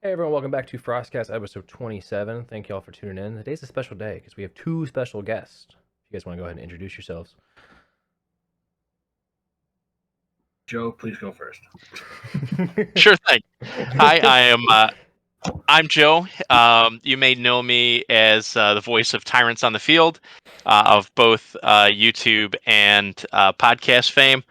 Hey everyone, welcome back to FrostCast episode 27. Thank you all for tuning in. Today's a special day because we have two special guests. If you guys want to go ahead and introduce yourselves. Joe, please go first. Sure thing. Hi, I'm Joe. You may know me as the voice of Tyrants on the Field, of both YouTube and podcast fame.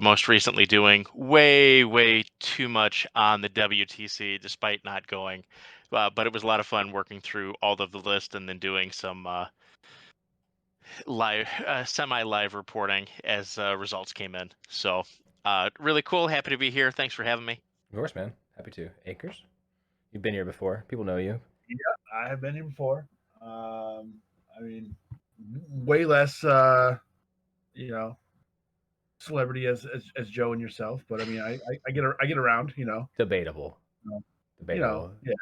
Most recently doing way too much on the WTC, despite not going. But it was a lot of fun working through all of the list and then doing some live, semi-live reporting as results came in. So really cool. Happy to be here. Thanks for having me. Of course, man. Happy to. Akers, you've been here before. People know you. Yeah, I have been here before. I mean, way less, celebrity as Joe and yourself, but I mean, I get around, Debatable. Debatable. yeah,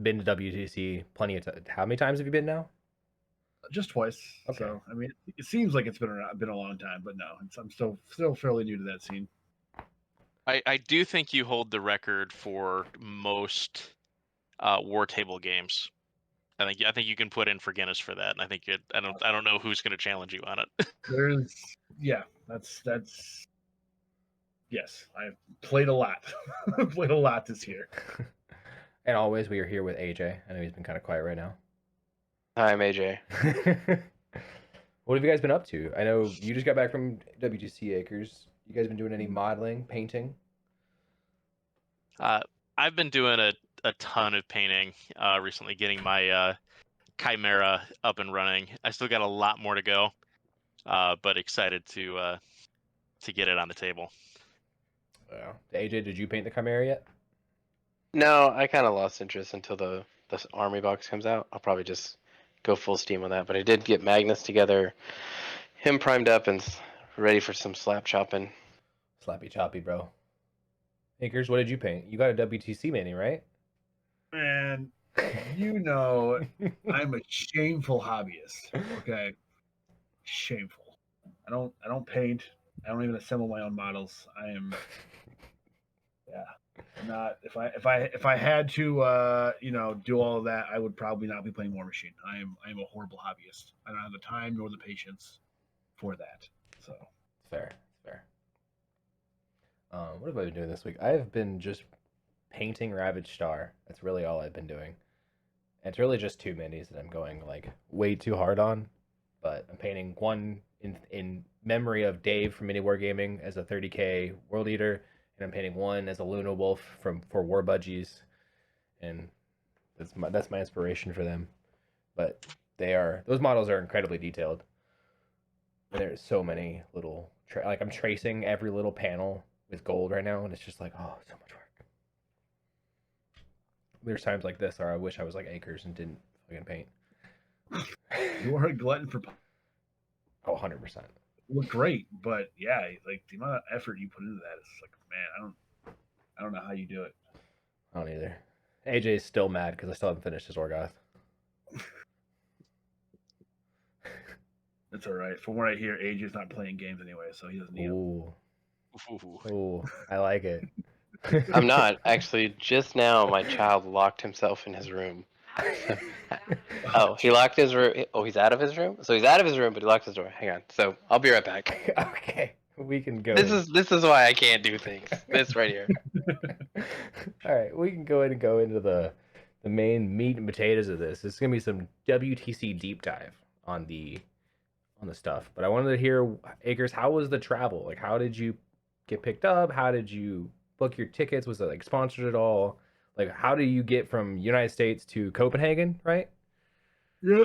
Been to WTC plenty of times. How many times have you been now? just twice. Okay. So I mean, it seems like it's been a long time, but no, I'm still fairly new to that scene. I do think you hold the record for most war table games. I think you can put in for Guinness for that, and I don't know who's going to challenge you on it. That's yes, I've played a lot, played a lot this year. And always, we are here with AJ. I know he's been kind of quiet right now. Hi, I'm AJ. What have you guys been up to? I know you just got back from WTC Acres. You guys been doing any modeling, painting? I've been doing a ton of painting recently, getting my Chimera up and running. I still got a lot more to go, but excited to get it on the table. Yeah. AJ, did you paint the Chimera yet? No, I kind of lost interest until the army box comes out. I'll probably just go full steam on that. But I did get Magnus together, him primed up and ready for some slap chopping. Slappy choppy, bro. Akers, what did you paint? You got a WTC mini, right? Man, I'm a shameful hobbyist. Okay, shameful. I don't paint. I don't even assemble my own models. I am, yeah, not. If I had to, do all of that, I would probably not be playing War Machine. I am a horrible hobbyist. I don't have the time nor the patience for that. So Fair. What have I been doing this week? I've been just painting Ravage Star. That's really all I've been doing. It's really just two minis that I'm going like way too hard on, but I'm painting one in memory of Dave from Mini Wargaming as a 30k World Eater, and I'm painting one as a Luna Wolf for War Budgies, and that's my inspiration for them. But those models are incredibly detailed. And there's so many little like I'm tracing every little panel with gold right now, and it's just like, oh, so much work. There's times like this where I wish I was like Akers and didn't fucking paint. you are a glutton for. Oh, 100%. Look great, but yeah, like the amount of effort you put into that is like, man, I don't know how you do it. I don't either. AJ's still mad because I still haven't finished his Orgoth. It's all right. From what I hear, AJ's not playing games anyway, so he doesn't need them. Ooh, I like it. I'm not. Actually, just now my child locked himself in his room. Oh, he locked his room. Oh, he's out of his room? So he's out of his room, but he locked his door. Hang on. So I'll be right back. Okay, we can go. This is why I can't do things. This right here. All right, we can go into the main meat and potatoes of this. It's gonna be some WTC deep dive on the stuff. But I wanted to hear, Akers, how was the travel? Like, how did you get picked up? How did you book your tickets? Was it like sponsored at all? Like, how do you get from United States to Copenhagen, right? Yeah.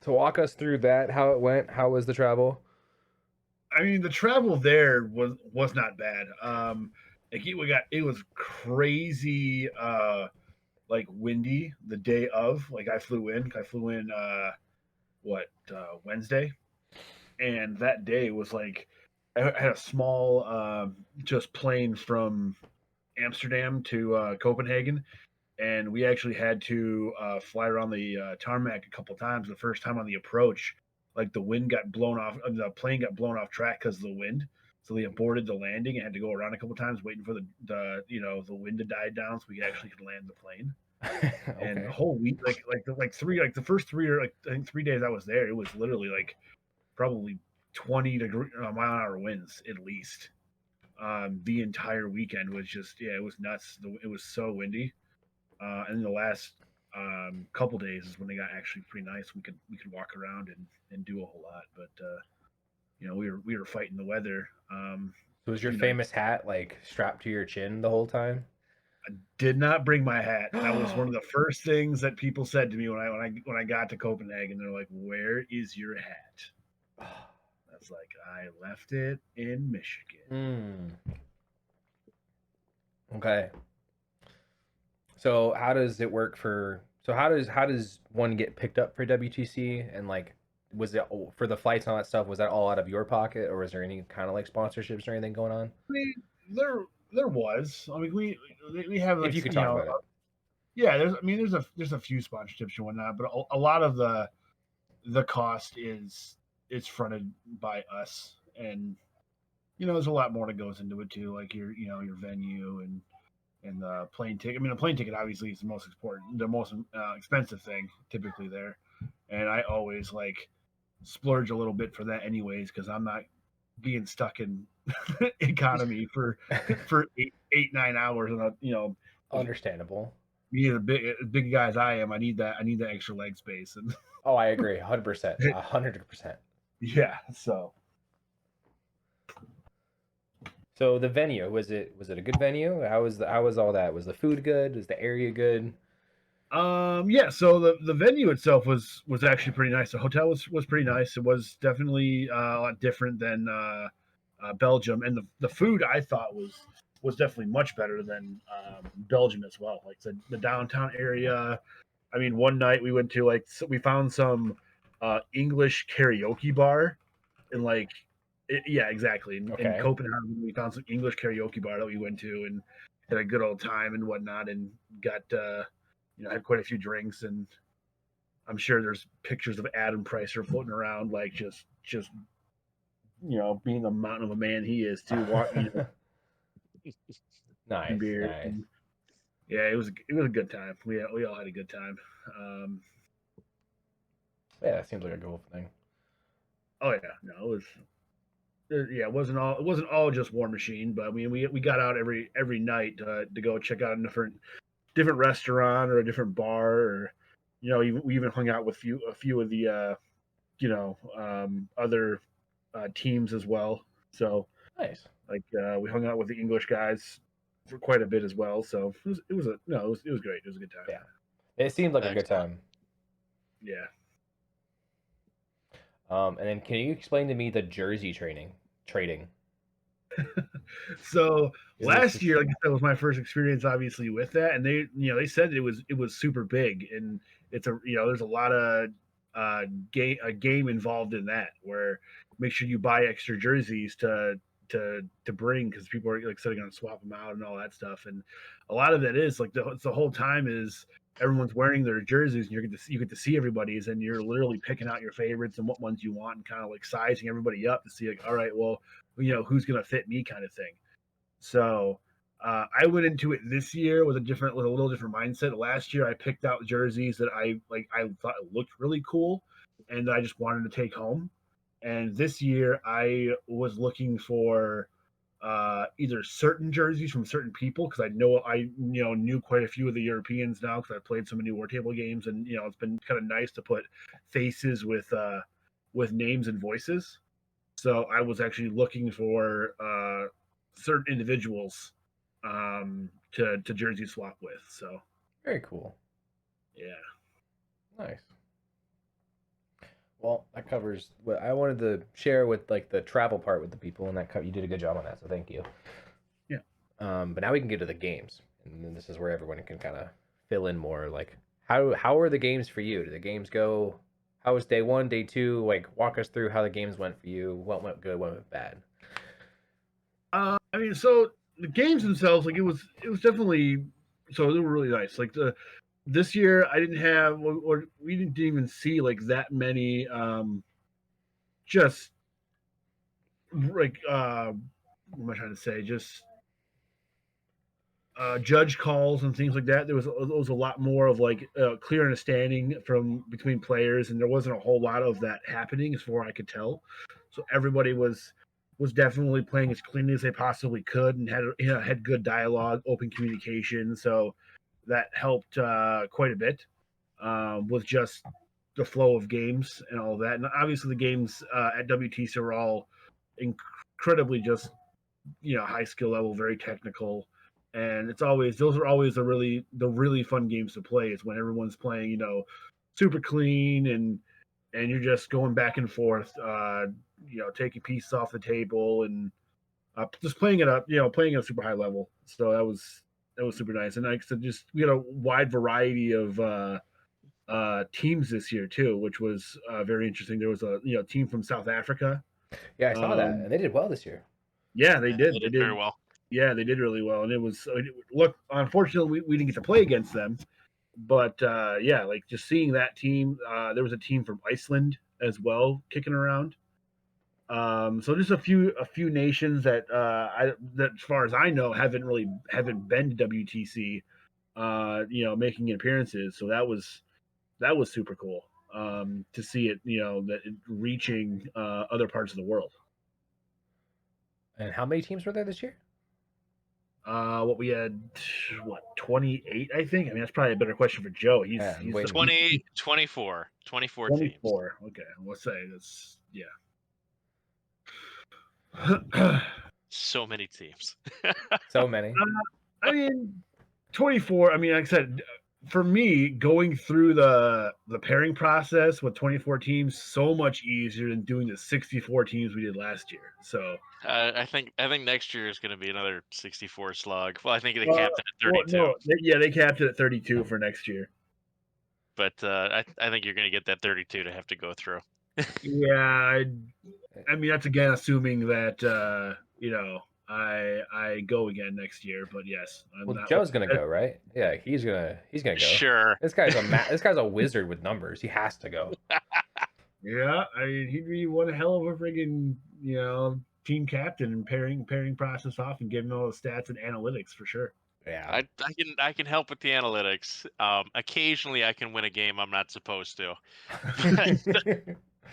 So walk us through that, how it went. How was the travel? I mean, the travel there was not bad. It was crazy, like windy the day of. Like I flew in Wednesday, and that day was like I had a small just plane from Amsterdam to Copenhagen, and we actually had to fly around the tarmac a couple times. The first time on the approach, like the plane got blown off track because of the wind. So they aborted the landing and had to go around a couple times waiting for the wind to die down so we actually could land the plane. And the Okay. whole week, the first 3 or I think 3 days I was there, it was literally like probably 20 mile-an-hour winds at least. The entire weekend was just it was nuts. It was so windy. And the last couple days is when they got actually pretty nice. We could walk around and do a whole lot, but we were fighting the weather. So was your 2 nights. famous hat like strapped to your chin the whole time? I did not bring my hat. That was one of the first things that people said to me when I got to Copenhagen. They're like, "Where is your hat?" I was like, "I left it in Michigan." Okay. So how does it work for? So how does one get picked up for WTC, and like was it for the flights and all that stuff? Was that all out of your pocket, or was there any kind of like sponsorships or anything going on? I mean, there was. I mean, we have like If you could talk about it. yeah. There's a few sponsorships and whatnot, but a lot of the cost is fronted by us, and there's a lot more that goes into it too, like your venue and the plane ticket. I mean, the plane ticket obviously is the most expensive thing typically there, and I always like splurge a little bit for that anyways because I'm not being stuck in economy for 8 9 hours and Understandable. me the big guy as I am, I need that extra leg space and Oh, I agree, 100%, 100%. yeah. So the venue, was it a good venue? How was all that? Was the food good? Was the area good? yeah, so the venue itself was actually pretty nice. The hotel was pretty nice. It was definitely a lot different than Belgium, and the food I thought was definitely much better than Belgium as well. Like the downtown area. I mean, one night we went to we found some English karaoke bar, and yeah, exactly. In Okay. Copenhagen, we found some English karaoke bar that we went to and had a good old time and whatnot, and got had quite a few drinks, and I'm sure there's pictures of Adam Pricer floating around, like just being the mountain of a man he is too. Nice, Beer. nice. Yeah, it was a good time. We all had a good time. Yeah, that seems like a cool thing. Oh yeah, no, it was. Yeah, it wasn't all just War Machine, but I mean, we got out every night to go check out a different restaurant or a different bar, or we even hung out with a few of the other teams as well. So Nice. we hung out with the English guys for quite a bit as well. So it was great. It was a good time. Yeah. It seemed like a good Excellent. time. Yeah. And then can you explain to me the jersey trading? So Is last this- year, like I said, was my first experience, obviously, with that, and they said it was super big, and it's there's a lot of game involved in that, where make sure you buy extra jerseys to bring because people are like going to swap them out and all that stuff, and a lot of that is like the whole time is everyone's wearing their jerseys and you get to see everybody's, and you're literally picking out your favorites and what ones you want and kind of like sizing everybody up to see like, all right, well, who's gonna fit me kind of thing. So I went into it this year with a little different mindset. Last year I picked out jerseys that I thought looked really cool and that I just wanted to take home. And this year I was looking for either certain jerseys from certain people because I knew quite a few of the Europeans now because I played so many war table games, and it's been kind of nice to put faces with names and voices. So I was actually looking for certain individuals to jersey swap with. So Very cool. yeah. Nice. Well, that covers what I wanted to share with like the travel part with the people, and you did a good job on that, so thank you. Yeah. But now we can get to the games, and then this is where everyone can kind of fill in more. Like, how are the games for you? Do the games go? How was day one, day two? Like, walk us through how the games went for you. What went good? What went bad? I mean, so the games themselves, like it was definitely, so they were really nice. Like this year, I didn't have, or we didn't even see like that many, just like what am I trying to say? Just judge calls and things like that. There was a lot more of like clear understanding from between players, and there wasn't a whole lot of that happening as far as I could tell. So everybody was definitely playing as cleanly as they possibly could, and had good dialogue, open communication. So that helped quite a bit with just the flow of games and all that. And obviously, the games at WTC are all incredibly just high skill level, very technical, and those are always the really fun games to play. Is when everyone's playing super clean and you're just going back and forth, taking pieces off the table and just playing it up, playing at a super high level. So that was super nice. And like I said, just we had a wide variety of teams this year too, which was very interesting. There was a team from South Africa. Yeah, I saw that, and they did well this year. Yeah, they did. They did very well. Yeah, they did really well, and it was look. Unfortunately, we didn't get to play against them, but yeah, like just seeing that team. There was a team from Iceland as well kicking around. So just a few nations that that as far as I know haven't been to WTC, making appearances. So that was super cool to see it, that it reaching other parts of the world. And how many teams were there this year? What we had, 28, I think. I mean, that's probably a better question for Joe. He's 24 teams. 24. Okay, let's say that's So many teams. So many. I mean, 24. I mean, like I said, for me, going through the pairing process with 24 teams so much easier than doing the 64 teams we did last year. So I think next year is going to be another 64 slog. Well, I think they capped it at 32. No, they capped it at 32 for next year. But I think you're going to get that 32 to have to go through. Yeah, I mean that's again assuming that I go again next year. But yes, Joe's gonna go, right? Yeah, he's gonna go. Sure. This guy's a wizard with numbers. He has to go. Yeah, I mean he'd be one hell of a friggin' team captain and pairing process off and giving all the stats and analytics for sure. Yeah, I can help with the analytics. Occasionally, I can win a game I'm not supposed to.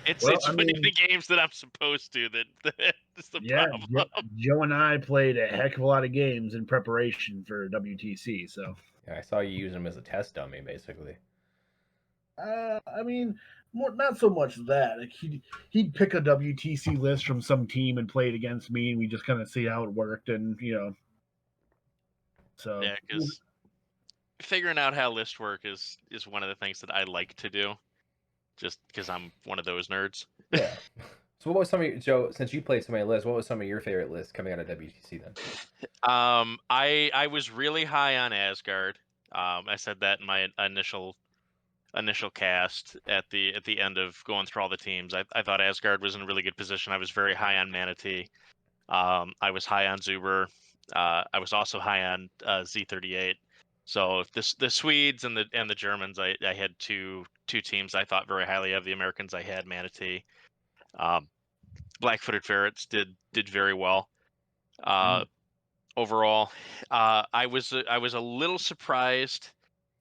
It's winning the games that I'm supposed to that's the problem. Joe and I played a heck of a lot of games in preparation for WTC. So yeah, I saw you use him as a test dummy, basically. I mean, not so much that. Like he'd pick a WTC list from some team and play it against me, and we just kind of see how it worked, and So yeah, because figuring out how lists work is one of the things that I like to do, just because I'm one of those nerds. Yeah. So what was some of your, Joe? Since you played so many lists, what was some of your favorite lists coming out of WTC then? I was really high on Asgard. I said that in my initial cast at the end of going through all the teams. I thought Asgard was in a really good position. I was very high on Manatee. I was high on Zuber. I was also high on Z38. So the Swedes and the Germans, I had two teams I thought very highly of. The Americans, I had Manatee. Black-footed Ferrets did very well. Overall, I was a little surprised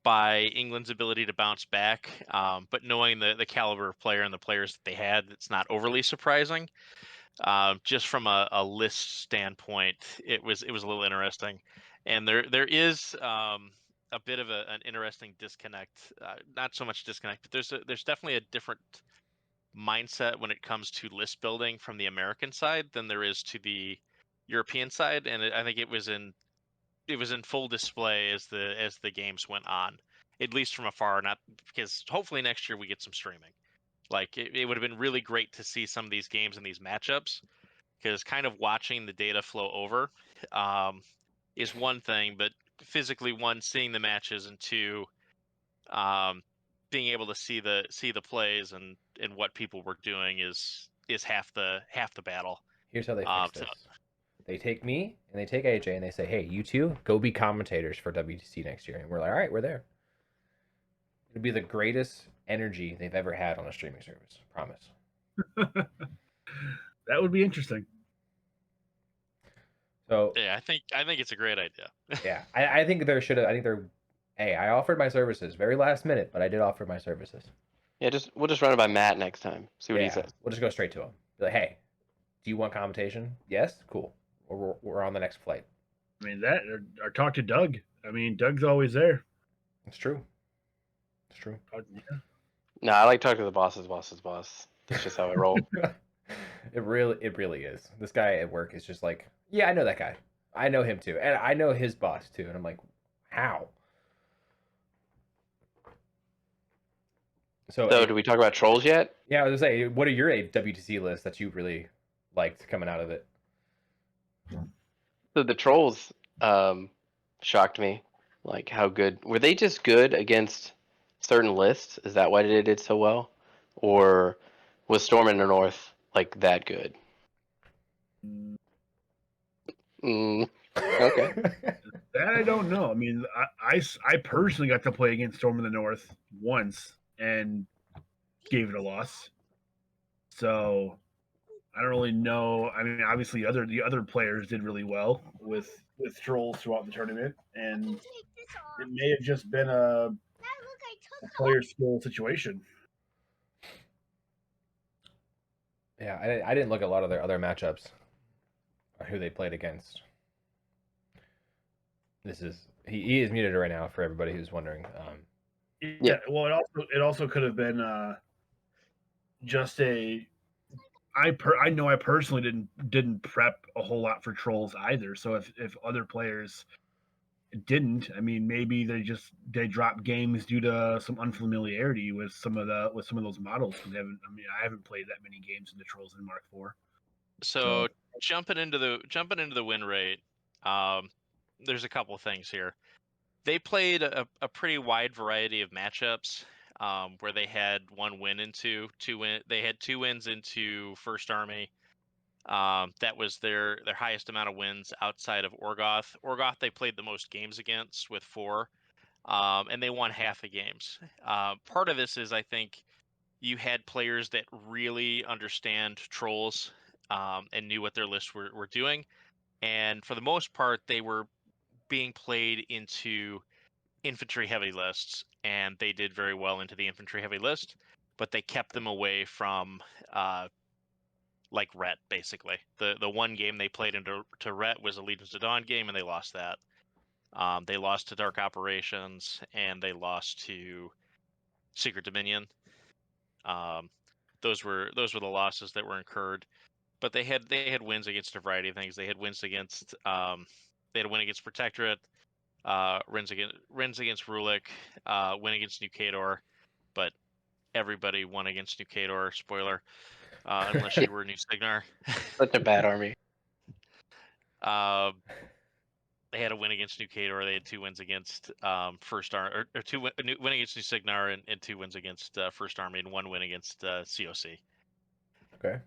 by England's ability to bounce back, but knowing the caliber of player and the players that they had, it's not overly surprising. Just from a list standpoint, it was a little interesting, and there is a bit of an interesting disconnect. Not so much disconnect, but there's definitely a different mindset when it comes to list building from the American side than there is to the European side, and I think it was in full display as the games went on, at least from afar. Not because hopefully next year we get some streaming. Like it would have been really great to see some of these games and these matchups, because kind of watching the data flow over is one thing, but physically, one, seeing the matches, and two, being able to see the plays and what people were doing is half the battle. Here's how they fix this. They take me and they take AJ and they say, "Hey, you two, go be commentators for WTC next year." And we're like, "All right, we're there." It'd be the greatest energy they've ever had on a streaming service. Promise. That would be interesting. So Yeah, I think it's a great idea. yeah, I think there should have. I think there. Hey, I offered my services very last minute, but I did offer my services. Yeah, we'll just run it by Matt next time. See what he Yeah, says. we'll just go straight to him. Be like, hey, do you want compensation? Yes, cool. We're on the next flight. I mean that, or talk to Doug. I mean, Doug's always there. It's true. It's true. Yeah. No, I like talking to the boss's boss. That's just how I roll. It really is. This guy at work is just like, yeah, I know that guy. I know him too, and I know his boss too. And I'm like, how? So, do we talk about trolls yet? Yeah, I was gonna say, what are your WTC lists that you really liked coming out of it? So the trolls shocked me. Like how good were they? Just good against certain lists? Is that why they did so well, or was Storm in the North like that good? Okay. That I don't know. I mean, I personally got to play against Storm in the North once and gave it a loss. So I don't really know. I mean, obviously, the other players did really well with trolls throughout the tournament, and it may have just been a player skill situation. Yeah, I didn't look at a lot of their other matchups or who they played against. He is muted right now for everybody who's wondering. Yeah. Well, it also could have been just a. I know I personally didn't prep a whole lot for trolls either. So if other players didn't, I mean, maybe they dropped games due to some unfamiliarity with some of those models. I haven't played that many games in the trolls in Mark IV. So jumping into the win rate, there's a couple of things here. They played a pretty wide variety of matchups, where they had one win into they had 2 wins into First Army. That was their highest amount of wins outside of Orgoth. Orgoth they played the most games against with 4, and they won half the games. Part of this is I think you had players that really understand trolls, and knew what their lists were doing, and for the most part they were being played into infantry heavy lists, and they did very well into the infantry heavy list, but they kept them away from like Ret, basically. The one game they played into Ret was a Legions to Dawn game, and they lost that. They lost to Dark Operations, and they lost to Secret Dominion. Those were the losses that were incurred. But they had wins against a variety of things. They had wins against they had a win against Protectorate, wins against Rulik, win against New Khador, but everybody won against New Khador. Spoiler, unless you were New Signar. Such a bad army. They had a win against New Khador. They had 2 wins against First Army, or 2 win against New Signar, and 2 wins against First Army, and 1 win against COC. Okay.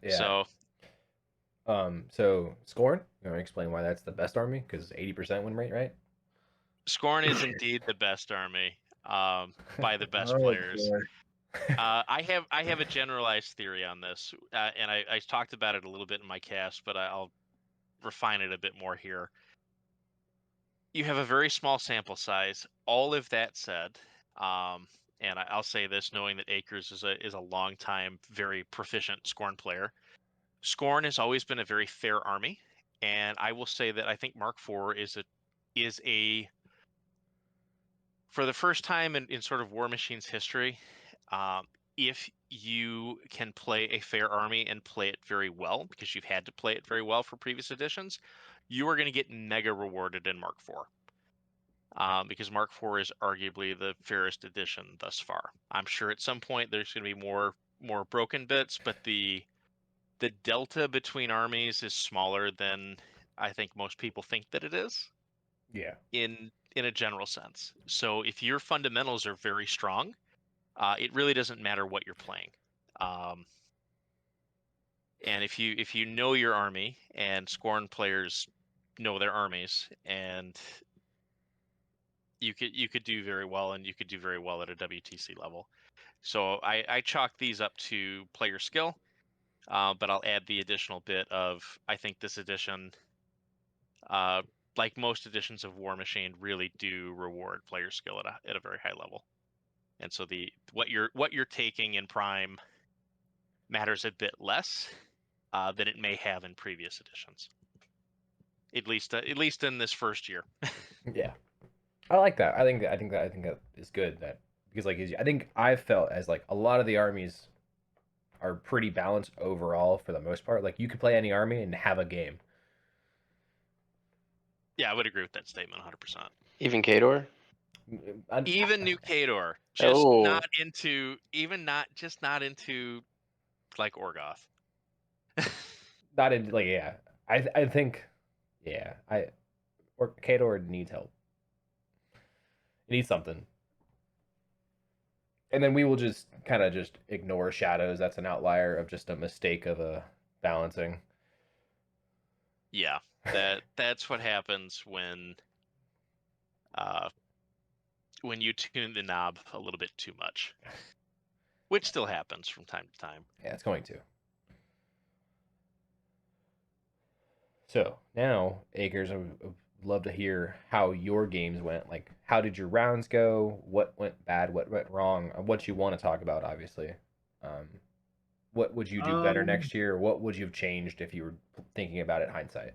Yeah. So Scorn, you want to explain why that's the best army? Because 80% win rate, right? Scorn is indeed the best army, by the best players. I have a generalized theory on this, and I talked about it a little bit in my cast, but I'll refine it a bit more here. You have a very small sample size. All of that said, and I'll say this, knowing that Akers is a long time, very proficient Scorn player. Scorn has always been a very fair army, and I will say that I think Mark IV is a for the first time in sort of War Machine's history, if you can play a fair army and play it very well, because you've had to play it very well for previous editions, you are going to get mega rewarded in Mark IV. Because Mark IV is arguably the fairest edition thus far. I'm sure at some point there's going to be more broken bits, but the delta between armies is smaller than I think most people think that it is. Yeah. In a general sense. So if your fundamentals are very strong, it really doesn't matter what you're playing. And if you know your army, and Scorn players know their armies, and you could do very well, and you could do very well at a WTC level. So I chalk these up to player skill. but I'll add the additional bit of I think this edition, like most editions of War Machine, really do reward player skill at a very high level, and so what you're taking in Prime matters a bit less than it may have in previous editions. At least in this first year. Yeah, I like that. I think that is good. That because like I think I've felt as like a lot of the armies are pretty balanced overall for the most part. Like you could play any army and have a game. Yeah, I would agree with that statement 100%. Even Kador? Even New Kador, not into like Orgoth. Not in like yeah. I think yeah. Kador needs help. He needs something. And then we will just kind of just ignore shadows. That's an outlier of just a mistake of a balancing. Yeah, that's what happens when you tune the knob a little bit too much, which still happens from time to time. Yeah, it's going to. So now, Akers, I would love to hear how your games went. Like, how did your rounds go? What went bad? What went wrong? What you want to talk about, obviously. What would you do better next year? What would you have changed if you were thinking about it hindsight?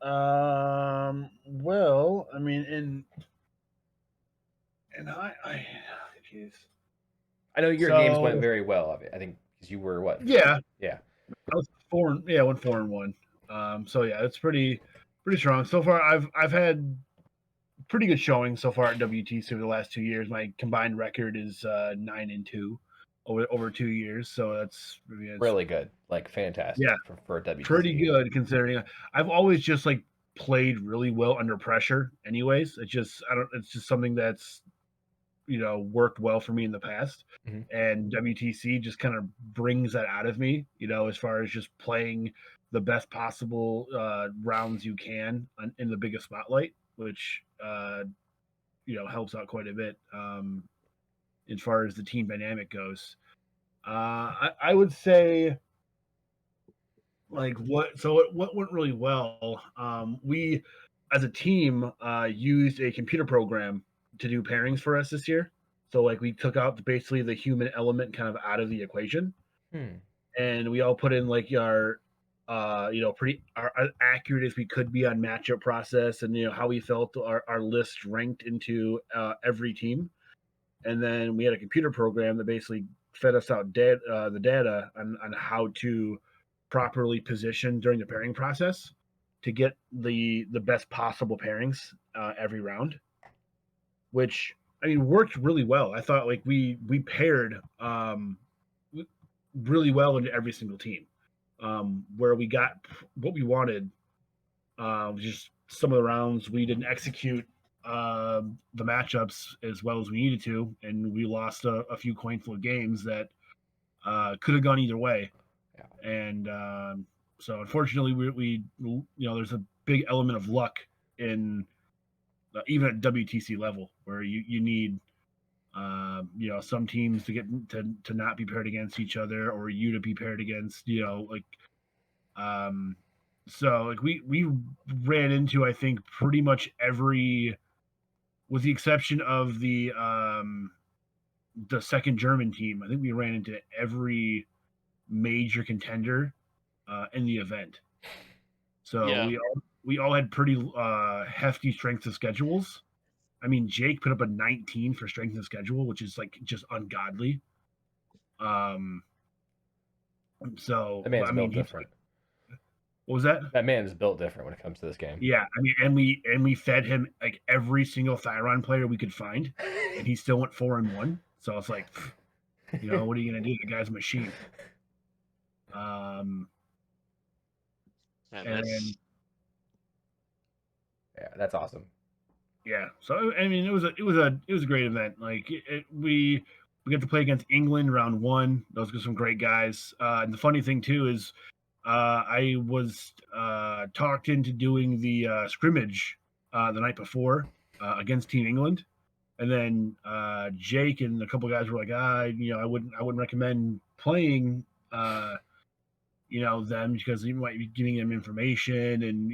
Well, I mean, jeez. I know your games went very well. I think because you were what? Yeah, Yeah. I was 4-1. So yeah, it's pretty strong so far. I've had pretty good showing so far at WTC over the last 2 years. My combined record is 9-2 over 2 years. So that's really good, like fantastic. Yeah, for a WTC. Pretty good considering I've always just like played really well under pressure. Anyways, it's just something that's worked well for me in the past. Mm-hmm. And WTC just kind of brings that out of me, as far as just playing the best possible rounds you can in the biggest spotlight, which helps out quite a bit as far as the team dynamic goes. I would say like what went really well. We as a team used a computer program to do pairings for us this year. So like we took out basically the human element kind of out of the equation, and we all put in like our pretty as accurate as we could be on matchup process, and how we felt our list ranked into every team, and then we had a computer program that basically fed us out the data on how to properly position during the pairing process to get the best possible pairings every round, which I mean worked really well. I thought like we paired really well into every single team, where we got what we wanted. Just some of the rounds we didn't execute the matchups as well as we needed to, and we lost a few coinful games that could have gone either way. Yeah. And so unfortunately we there's a big element of luck in even at WTC level where you need some teams to get to not be paired against each other, or you to be paired against so like we ran into I think pretty much every, with the exception of the second German team, I think we ran into every major contender in the event. So Yeah. we all had pretty hefty strength of schedules. I mean, Jake put up a 19 for strength of schedule, which is like just ungodly. So that man's built different. What was that? That man is built different when it comes to this game. Yeah, I mean, and we fed him like every single Thyron player we could find, and he still went 4-1. So it's like, what are you gonna do? The guy's a machine. That's awesome. Yeah, so I mean, it was a great event. Like we got to play against England round 1. Those were some great guys. And the funny thing too is, I was talked into doing the scrimmage the night before against Team England, And then Jake and a couple guys were like, I wouldn't recommend playing, them because you might be giving them information, and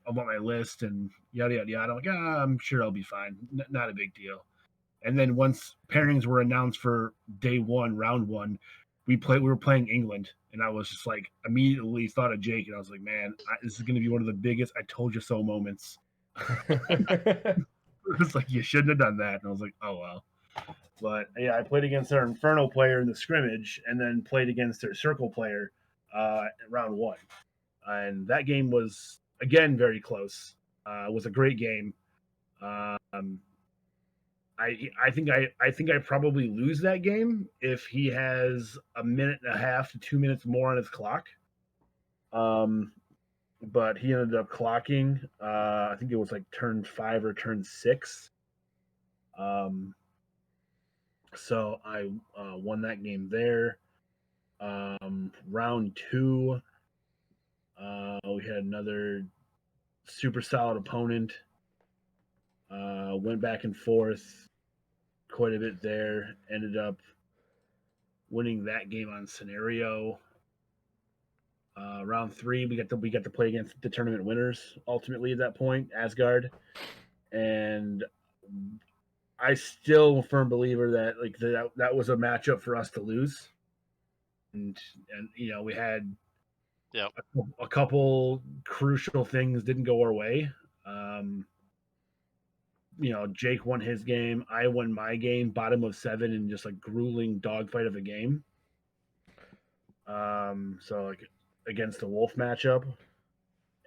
I want my list and yada yada yada. I'm like, I'm sure I'll be fine, not a big deal. And then once pairings were announced for day one, round one, we were playing England, and I was just like immediately thought of Jake, and I was like, man, this is going to be one of the biggest "I told you so" moments. It's like, you shouldn't have done that. And I was like, oh well. But yeah, I played against their Inferno player in the scrimmage, and then played against their Circle player round one. And that game was again very close. It was a great game. I think I probably lose that game if he has a minute and a half to 2 minutes more on his clock. But he ended up clocking. I think it was like turn 5 or turn 6. So I won that game there. Round 2, we had another super solid opponent. Went back and forth quite a bit there. Ended up winning that game on scenario. Round 3, we got to play against the tournament winners ultimately at that point, Asgard, and I still am a firm believer that that was a matchup for us to lose, and we had a couple crucial things didn't go our way. Jake won his game, I won my game, bottom of 7 in just a grueling dogfight of a game. So like against the Wolf matchup.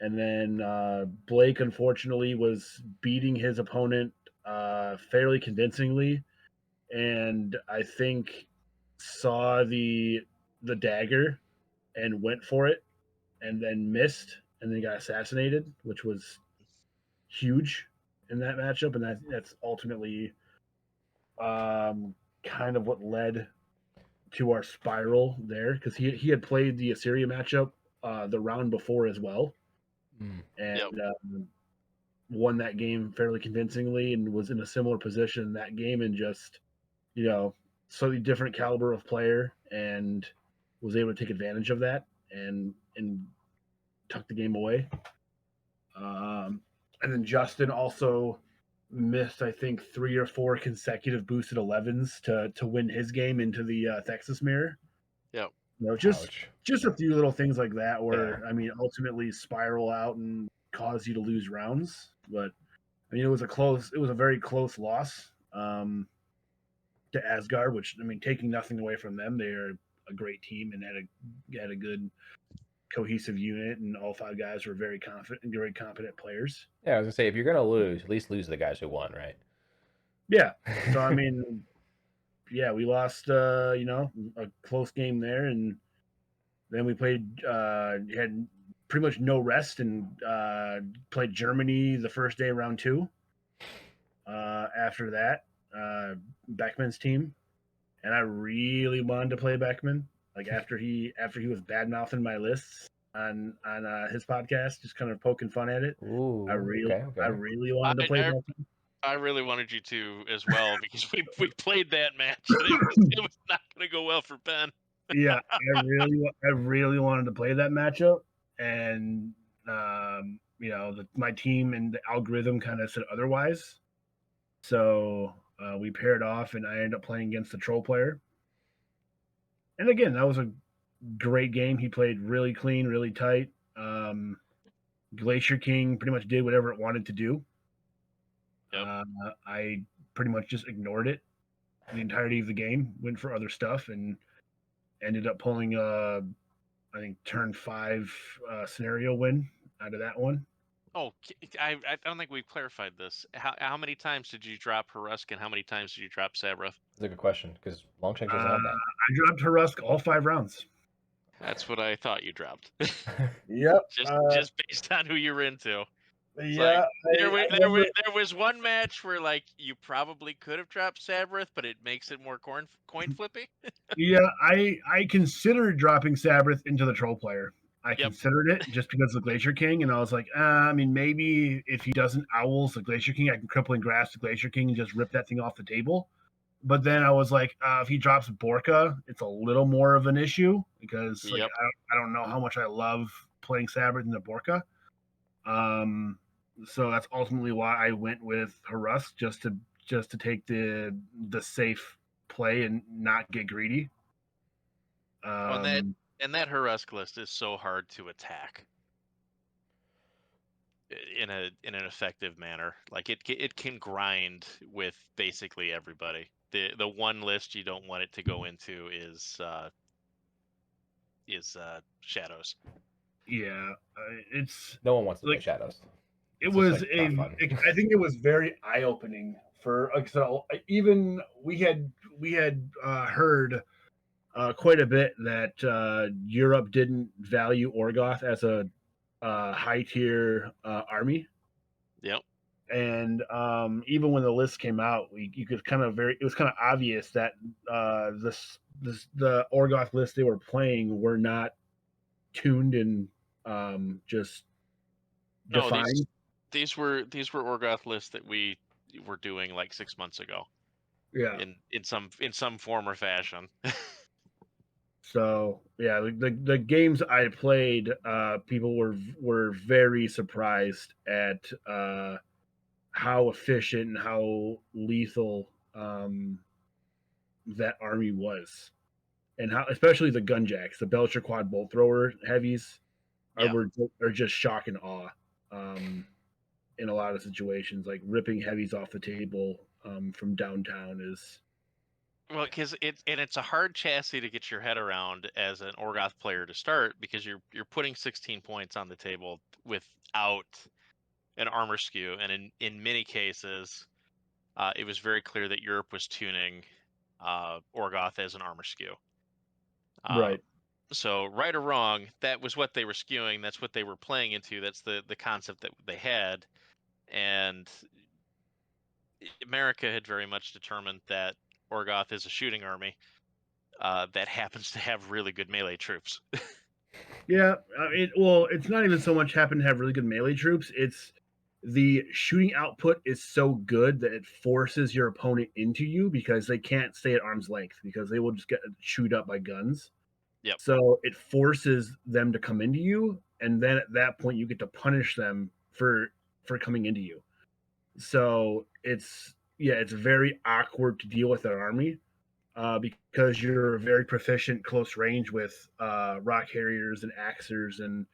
And then Blake, unfortunately, was beating his opponent fairly convincingly, and I think saw the dagger and went for it, and then missed, and then got assassinated, which was huge in that matchup, and that's ultimately kind of what led to our spiral there, because he had played the Assyria matchup the round before as well, and won that game fairly convincingly, and was in a similar position in that game, and just slightly different caliber of player, and was able to take advantage of that and tuck the game away. And then Justin also missed, I think, 3 or 4 consecutive boosted 11s to win his game into the Texas Mirror. Yep. Just a few little things like that where, ultimately spiral out and cause you to lose rounds. But it was a very close loss to Asgard, which, taking nothing away from them, they are a great team and had a good cohesive unit, and all 5 guys were very confident and very competent players. Yeah, I was gonna say, if you're gonna lose, at least lose the guys who won, right? Yeah. So we lost a close game there, and then we played had pretty much no rest, and played Germany the first day, round 2. After that, Beckman's team, and I really wanted to play Beckman. Like after he was bad mouthing my lists on his podcast, just kind of poking fun at it. Ooh, I really wanted to play Beckman. I really wanted you to as well, because we played that match, and it was not going to go well for Ben. Yeah, I really wanted to play that matchup, and my team and the algorithm kind of said otherwise. So we paired off, and I ended up playing against the troll player. And again, that was a great game. He played really clean, really tight. Glacier King pretty much did whatever it wanted to do. Yep. I pretty much just ignored it the entirety of the game, went for other stuff, and ended up pulling I think turn 5 scenario win out of that one. Oh, I don't think we've clarified this. How many times did you drop Harusk, and how many times did you drop Sabrath? That's a good question, because Longshanks doesn't have that. I dropped Harusk all 5 rounds. That's what I thought you dropped. Yep. Just based on who you're into. Yeah. There was one match where you probably could have dropped Sabrath, but it makes it more coin flippy. Yeah, I considered dropping Sabrath into the troll player. I Yep. considered it just because of the Glacier King, and I was like, I mean, maybe if he doesn't owls the Glacier King, I can crippling grass the Glacier King and just rip that thing off the table. But then I was like, if he drops Borka, it's a little more of an issue because like Yep. I don't know how much I love playing Sabbath in the Borka. So that's ultimately why I went with Harusk just to take the safe play and not get greedy. And that Harusk list is so hard to attack in an effective manner. Like it can grind with basically everybody. The one list you don't want it to go into is Shadows. Yeah, it's No one wants to play like Shadows. it It's just, was like, a. not fun. I think it was very eye opening for like so. Even we had heard quite a bit that Europe didn't value Orgoth as a high tier army. Yep. And even when the list came out, you could it was kind of obvious that the Orgoth list they were playing were not tuned and just No, defined. these were Orgoth lists that we were doing like 6 months ago. Yeah. In some form or fashion. So yeah, the games I played, people were very surprised at how efficient and how lethal that army was, and how especially the gunjacks, the Belcher quad bolt thrower heavies Yeah. are just shock and awe in a lot of situations. Like ripping heavies off the table from downtown is Well, because it's a hard chassis to get your head around as an Orgoth player to start, because you're putting 16 points on the table without an armor skew, and in many cases, it was very clear that Europe was tuning Orgoth as an armor skew. right. So right or wrong, that was what they were skewing. That's what they were playing into. That's the concept that they had, and America had very much determined that Orgoth is a shooting army that happens to have really good melee troops. Yeah, well, it's not even so much happen to have really good melee troops. It's the shooting output is so good that it forces your opponent into you because they can't stay at arm's length because they will just get chewed up by guns. Yep. So it forces them to come into you, and then at that point you get to punish them for coming into you. So it's very awkward to deal with an army because you're very proficient close range with rock harriers and axers and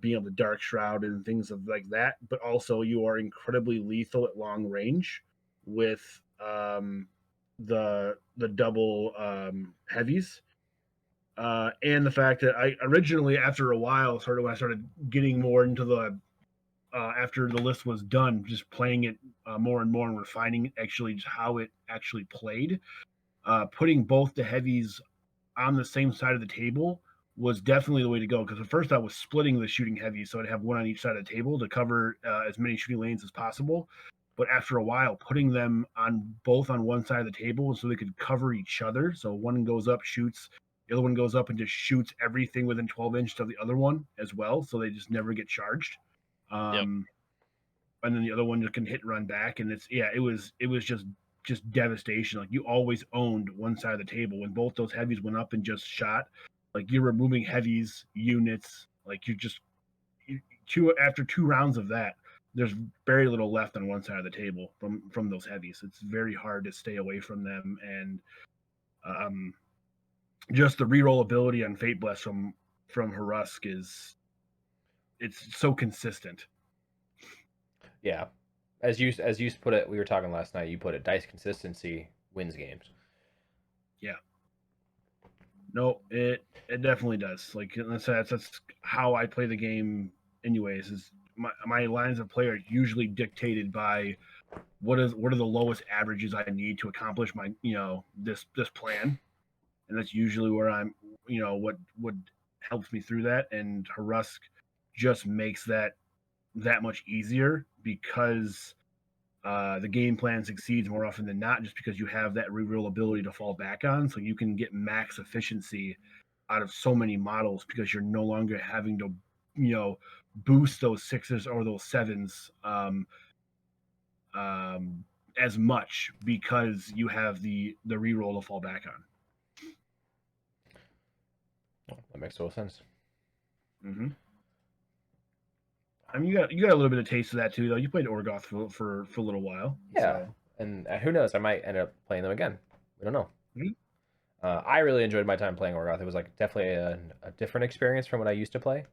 being able to dark shroud and things of like that. But also you are incredibly lethal at long range with the double heavies. And the fact that I originally, after a while, sort of when I started getting more into the after the list was done, just playing it more and more and refining actually just how it actually played. Putting both the heavies on the same side of the table was definitely the way to go. Because at first I was splitting the shooting heavies, so I'd have one on each side of the table to cover as many shooting lanes as possible. But after a while, putting them on both on one side of the table so they could cover each other. So one goes up, shoots, the other one goes up and just shoots everything within 12 inches of the other one as well. So they just never get charged. Yep. And then the other one just can hit and run back. And it was just devastation. Like you always owned one side of the table when both those heavies went up and just shot. Like you're removing heavies units. Like after 2 rounds of that, there's very little left on one side of the table from those heavies. It's very hard to stay away from them, and just the reroll ability on Fate Bless from Harusk it's so consistent. Yeah, as you put it, we were talking last night. You put it, dice consistency wins games. Yeah. No, it definitely does. Like that's how I play the game. Anyways, is my lines of play are usually dictated by what are the lowest averages I need to accomplish my this plan, and that's usually where I'm what helps me through that. And Harusk just makes that much easier because the game plan succeeds more often than not, just because you have that reroll ability to fall back on, so you can get max efficiency out of so many models because you're no longer having to, boost those 6s or those 7s as much because you have the reroll to fall back on. Well, that makes total sense. Mm-hmm. I mean, you got a little bit of taste of that too, though. You played Orgoth for a little while. Yeah, So. and who knows? I might end up playing them again. We don't know. Mhm. I really enjoyed my time playing Orgoth. It was like definitely a different experience from what I used to play.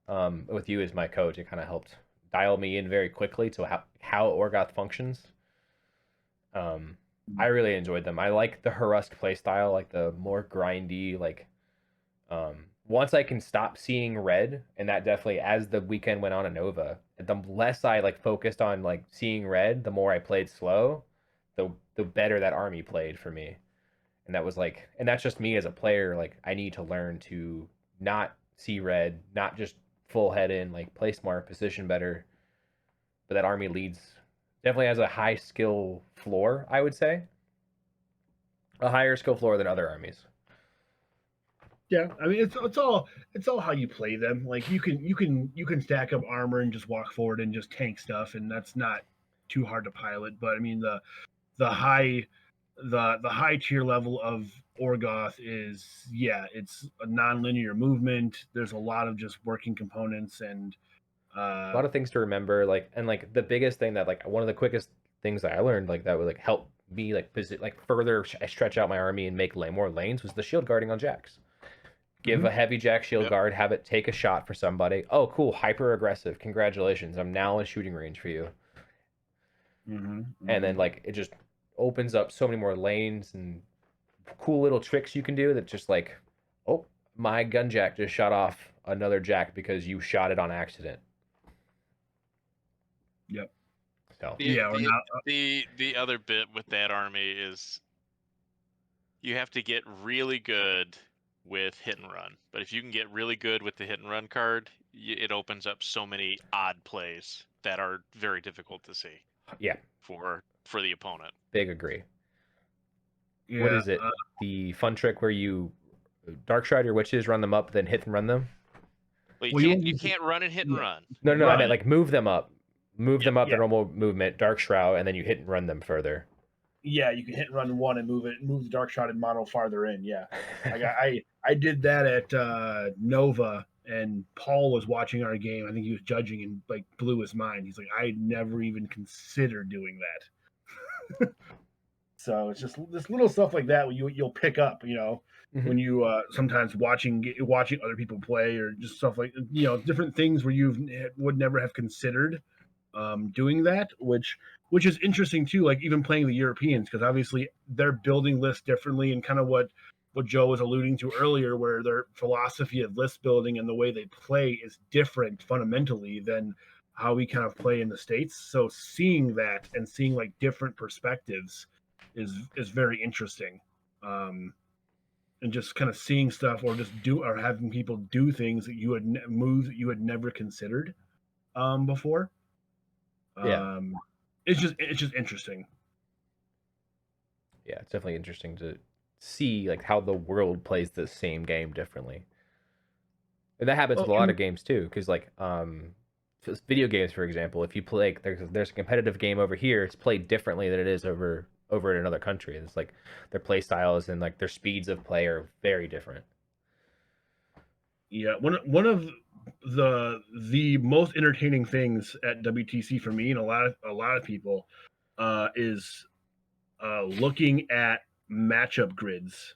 With you as my coach, it kind of helped dial me in very quickly to how Orgoth functions. I really enjoyed them. I like the Harask playstyle, like the more grindy, like once I can stop seeing red, and that definitely as the weekend went on in Nova, the less I like focused on like seeing red, the more I played slow, the better that army played for me. And that was like, and that's just me as a player, like I need to learn to not see red, not just full head in, like play smart, position better. But that army leads definitely has a high skill floor, I would say. A higher skill floor than other armies. Yeah, I mean it's all how you play them. Like you can stack up armor and just walk forward and just tank stuff, and that's not too hard to pilot. But I mean the high the high tier level of Orgoth is it's a non-linear movement. There's a lot of just working components and A lot of things to remember, like, and like the biggest thing that like one of the quickest things that I learned like that would like help me like further stretch out my army and make more lanes was the shield guarding on jacks. Give a heavy jack shield guard, have it take a shot for somebody. Oh, cool, hyper aggressive. Congratulations, I'm now in shooting range for you. And then like it just opens up so many more lanes and cool little tricks you can do that just like, oh, my gun jack just shot off another jack because you shot it on accident. Yep. So the other bit with that army is you have to get really good with hit and run. But if you can get really good with the hit and run card, it opens up so many odd plays that are very difficult to see. Yeah. For the opponent. Big agree. Yeah, what is it? The fun trick where you dark shroud your witches, run them up, then hit and run them? Well, you can't run and hit and run. No, I meant like move them up. Move them up yeah. the normal movement, dark shroud, and then you hit and run them further. Yeah, you can hit and run one and move the dark shrouded model farther in. Yeah, I did that at Nova, and Paul was watching our game. I think he was judging and like blew his mind. He's like, I never even considered doing that. So it's just this little stuff like that where you'll pick up, when you sometimes watching other people play or just stuff like different things where you would never have considered doing that, which is interesting too. Like even playing the Europeans, because obviously they're building lists differently, and kind of what Joe was alluding to earlier, where their philosophy of list building and the way they play is different fundamentally than how we kind of play in the States. So seeing that and seeing like different perspectives is very interesting. And just kind of seeing stuff or having people do things that you had moves that you had never considered before. Yeah. It's just interesting. Yeah, it's definitely interesting to see like how the world plays the same game differently. And that happens with a lot of games too, because like video games, for example, if you play there's a competitive game over here, it's played differently than it is over in another country. It's like their play styles and like their speeds of play are very different. Yeah, one of the most entertaining things at WTC for me and a lot of people is looking at matchup grids,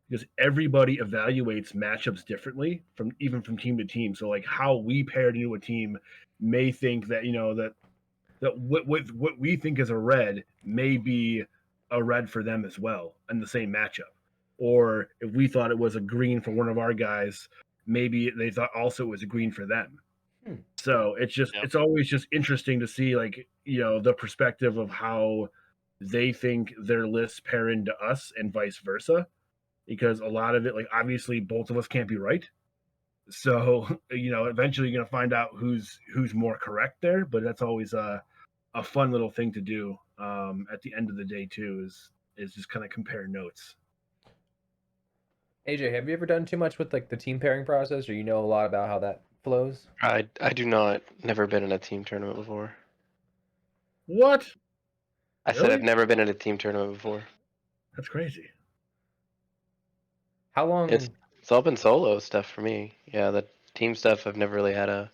because everybody evaluates matchups differently from team to team. So like how we paired into a team may think that that what we think is a red may be a red for them as well in the same matchup. Or if we thought it was a green for one of our guys, maybe they thought also it was a green for them. So it's always just interesting to see like, the perspective of how they think their lists pair into us and vice versa. Because a lot of it, like obviously both of us can't be right. So, eventually you're going to find out who's more correct there, but that's always a fun little thing to do at the end of the day too, is just kind of compare notes. AJ, have you ever done too much with like the team pairing process, or you know a lot about how that flows? I do not. Never been in a team tournament before. What? I said I've Really? never been in a team tournament before. That's crazy. How It's long? it's all been solo stuff for me. Yeah, the team stuff I've never really had a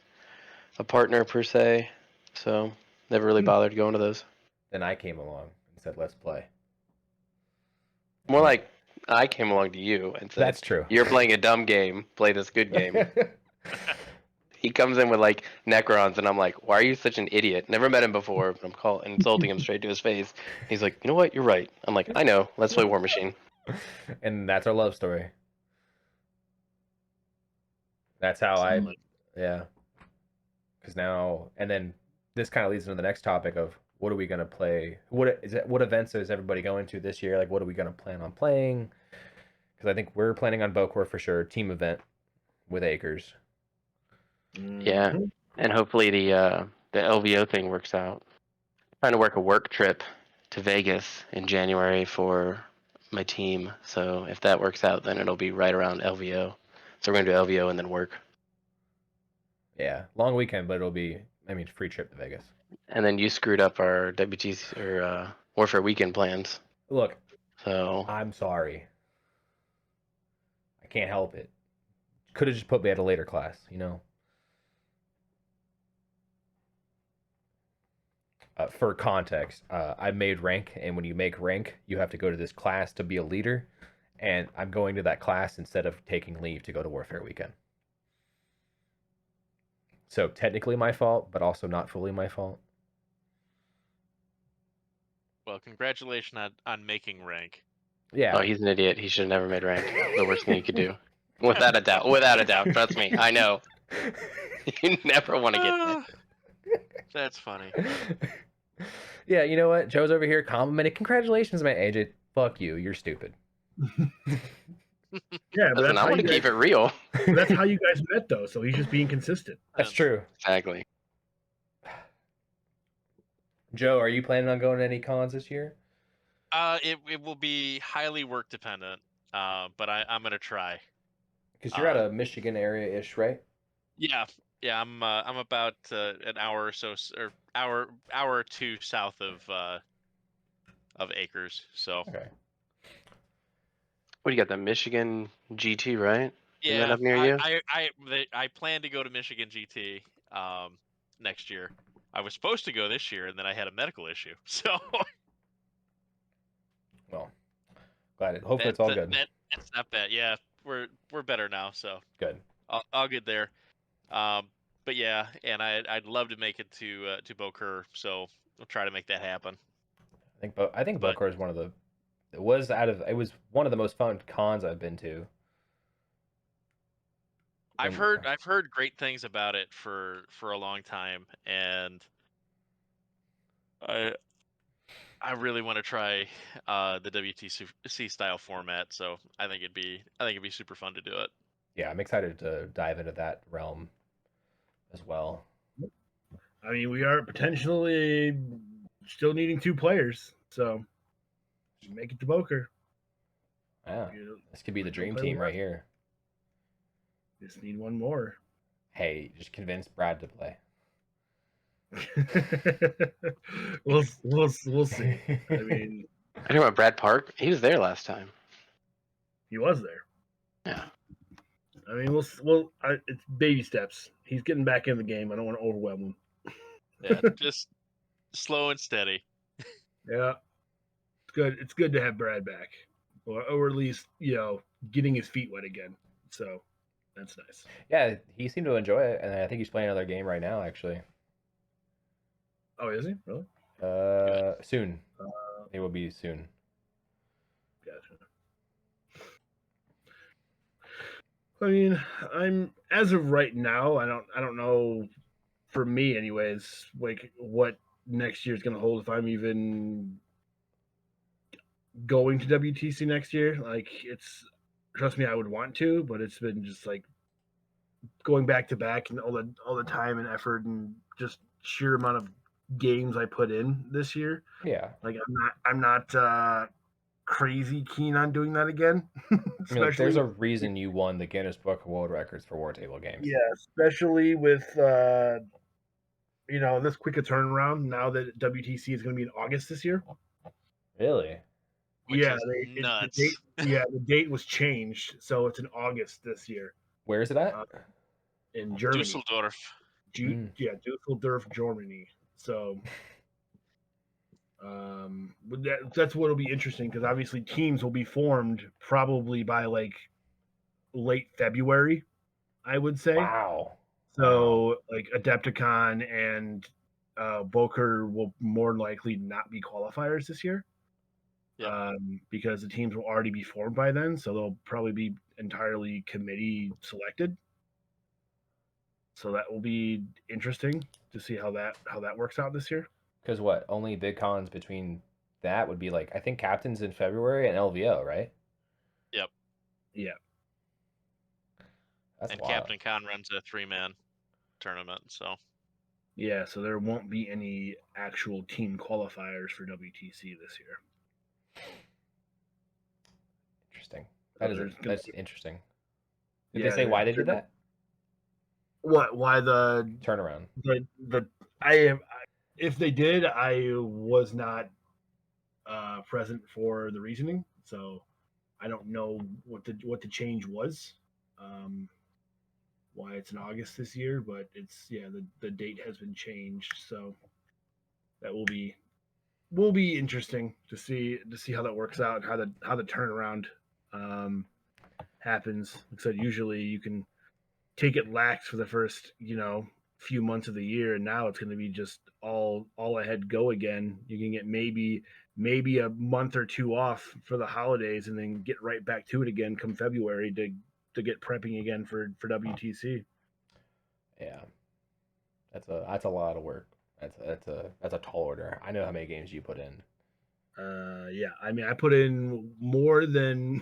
partner per se, so never really bothered going to those. Then I came along and said, "Let's play." More like I came along to you and said, That's true. "You're playing a dumb game. Play this good game." He comes in with like Necrons, and I'm like, "Why are you such an idiot? Never met him before." But I'm insulting him straight to his face. He's like, "You know what? You're right." I'm like, "I know. Let's play War Machine." And that's our love story. That's how yeah. Because now, and then this kind of leads into the next topic of what are we going to play? What events is everybody going to this year? Like, what are we going to plan on playing? Because I think we're planning on Bokor for sure, team event with Akers. Yeah, and hopefully the LVO thing works out. Trying to work a work trip to Vegas in January for my team. So if that works out, then it'll be right around LVO. So we're gonna do LVO and then work. Yeah, long weekend, but it'll be, I mean, free trip to Vegas. And then you screwed up our WTC or Warfare weekend plans. Look, So I'm sorry. I can't help it. Could have just put me at a later class, you know? For context, I made rank, and when you make rank, you have to go to this class to be a leader. And I'm going to that class instead of taking leave to go to Warfare weekend. So technically my fault, but also not fully my fault. Well, congratulations on making rank. Yeah. oh, he's an idiot. He should have never made rank. The worst thing you could do. Without a doubt. Without a doubt. Trust me. I know. You never want to get that. That's funny. Yeah, you know what? Joe's over here complimenting. Congratulations, man. AJ, fuck you. You're stupid. Yeah, but Listen, I want to keep it real. That's how you guys met, though. So he's just being consistent. That's true. Exactly. Joe, are you planning on going to any cons this year? It will be highly work dependent. But I'm gonna try. Because you're out of Michigan area-ish, right? Yeah. I'm about an hour or so, or hour or two south of Akers. So. Okay. What do you got? The Michigan GT, right? Isn't that Yeah, up near you? I plan to go to Michigan GT next year. I was supposed to go this year, and then I had a medical issue. So Well, glad it. Hopefully it's all good. That's not bad. Yeah, we're better now, so Good. I'll get there. But yeah, and I'd love to make it to Bokur, so I'll try to make that happen. I think Bokor is one of the. It was one of the most fun cons I've been to. I've heard great things about it for a long time, and I really want to try the WTC style format, so I think it'd be super fun to do it. Yeah, I'm excited to dive into that realm as well. I mean, we are potentially still needing 2 players, so make it to Boker. Yeah, this could be the dream team right here. Just need one more. Hey, just convince Brad to play. we'll see. I mean, I know about Brad Park. He was there last time. he was there. Yeah. I mean, it's baby steps. He's getting back in the game. I don't want to overwhelm him. Yeah, just slow and steady. Yeah, it's good. It's good to have Brad back, or at least getting his feet wet again. So that's nice. Yeah, he seemed to enjoy it, and I think he's playing another game right now, actually. Oh, is he really? Soon. It will be soon. Gotcha. I mean, I'm as of right now. I don't know. For me, anyways, like what next year's going to hold, if I'm even going to WTC next year. Like, trust me, I would want to, but it's been just like going back to back and all the time and effort and just sheer amount of games I put in this year. Yeah. Like I'm not crazy keen on doing that again. I mean, like, Especially, there's a reason you won the Guinness Book of World Records for War Table games. yeah, especially with this quick a turnaround now that WTC is going to be in August this year. Really? Which Yeah, is the nuts. date, the date was changed, so it's in August this year Where is it at? in Germany. Dusseldorf. Yeah, Dusseldorf, Germany. So, that's what'll be interesting because obviously teams will be formed probably by like late February, I would say. Wow. So like Adepticon and Boker will more likely not be qualifiers this year. Yeah. Because the teams will already be formed by then, so they'll probably be entirely committee selected. So that will be interesting to see how that works out this year. Because what? Only big cons between that would be like, I think Captains in February and LVO, right? Yep. Yeah. That's And wild. Captain Con runs a 3-man tournament, so Yeah, so there won't be any actual team qualifiers for WTC this year. Interesting. So That's interesting. Did Yeah, they say why they did that? Why the Turnaround. if they did, I was not present for the reasoning, so I don't know what the change was. Why it's in August this year, but the date has been changed, so that will be interesting to see how that works out, how the turnaround happens. Like I said, usually you can take it lax for the first few months of the year, and now it's going to be just all ahead go again. You can get maybe a month or two off for the holidays, and then get right back to it again come February to get prepping again for WTC. Yeah. That's a lot of work. That's a tall order. I know how many games you put in. Yeah, I mean, I put in more than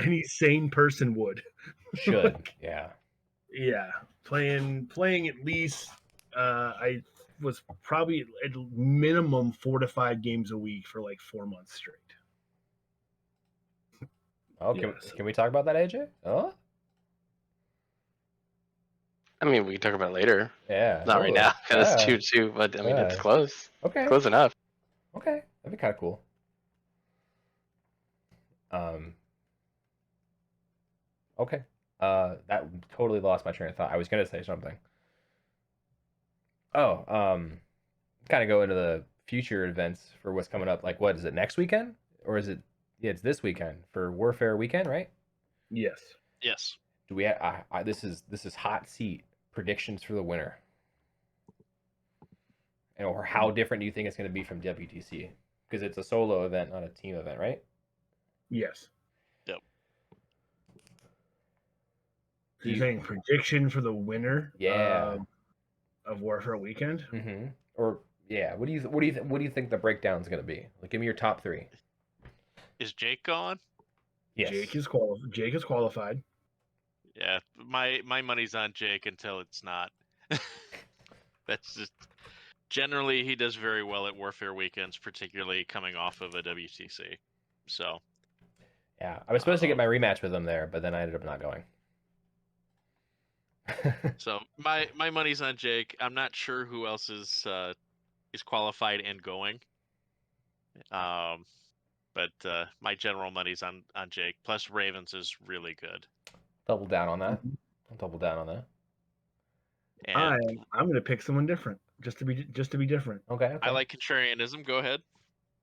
any sane person would. Should. Yeah. Yeah, playing at least I was probably at minimum 4 to 5 games a week for like 4 months straight. Oh, can we talk about that, AJ? Oh? I mean, we can talk about it later. Yeah. Not right now, because it's 2-2, but I mean, it's Yeah. close. Okay. Close enough. Okay. That'd be kind of cool. Okay. That totally lost my train of thought. I was gonna say something. Oh, kind of go into the future events for what's coming up. Like, what is it, next weekend? Or is it, yeah, it's this weekend for Warfare weekend, right? Yes. yes. Do we have, this is hot seat predictions for the winner. And or how different do you think it's going to be from WTC? Because it's a solo event, not a team event, right? Yes. Yep. So you're saying prediction for the winner? Yeah. Of Warfare weekend? Mm-hmm. Or yeah, what do you think the breakdown's going to be? Like, give me your top 3. Is Jake gone? Yes. Jake is qualified. Yeah, my money's on Jake until it's not. That's just generally he does very well at Warfare weekends, particularly coming off of a WTC. So yeah, I was supposed to get my rematch with him there, but then I ended up not going. So my money's on Jake. I'm not sure who else is qualified and going. But my general money's on Jake. Plus Ravens is really good. Double down on that. I'll double down on that. And I'm going to pick someone different just to be different. Okay. I like contrarianism. Go ahead.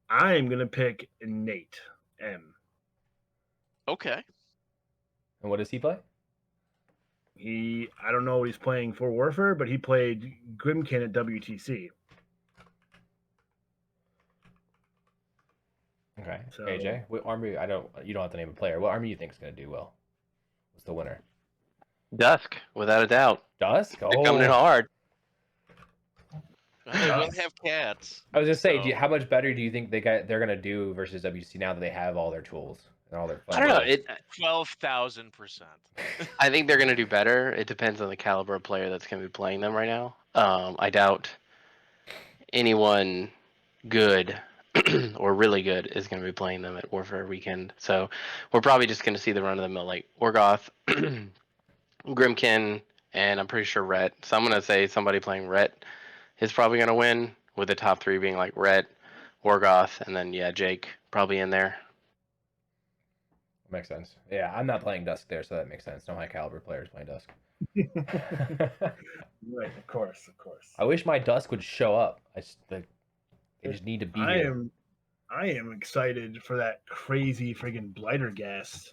I am going to pick Nate M. Okay. And what does he play? I don't know what he's playing for Warfare, but he played Grimkin at WTC. Okay. So, AJ, what army? You don't have to name a player. What army you think is going to do well? What's the winner? Dusk, without a doubt. Dusk. They're coming in hard. They will have cats. I was just saying, So- how much better do you think they're going to do versus WTC now that they have all their tools and all their fun? I don't know. 12,000%. I think they're going to do better. It depends on the caliber of player that's going to be playing them right now. I doubt anyone good or really good is going to be playing them at Warfare Weekend. So we're probably just going to see the run of the mill like Orgoth, Grimkin, and I'm pretty sure Rhett. So I'm going to say somebody playing Rhett is probably going to win, with the top three being like Rhett, Orgoth, and then Jake probably in there. Makes sense. Yeah, I'm not playing Dusk there, so that makes sense. No high caliber players playing Dusk. Right, of course. I wish my Dusk would show up. They just need to be here. I am excited for that crazy friggin' blighter gas.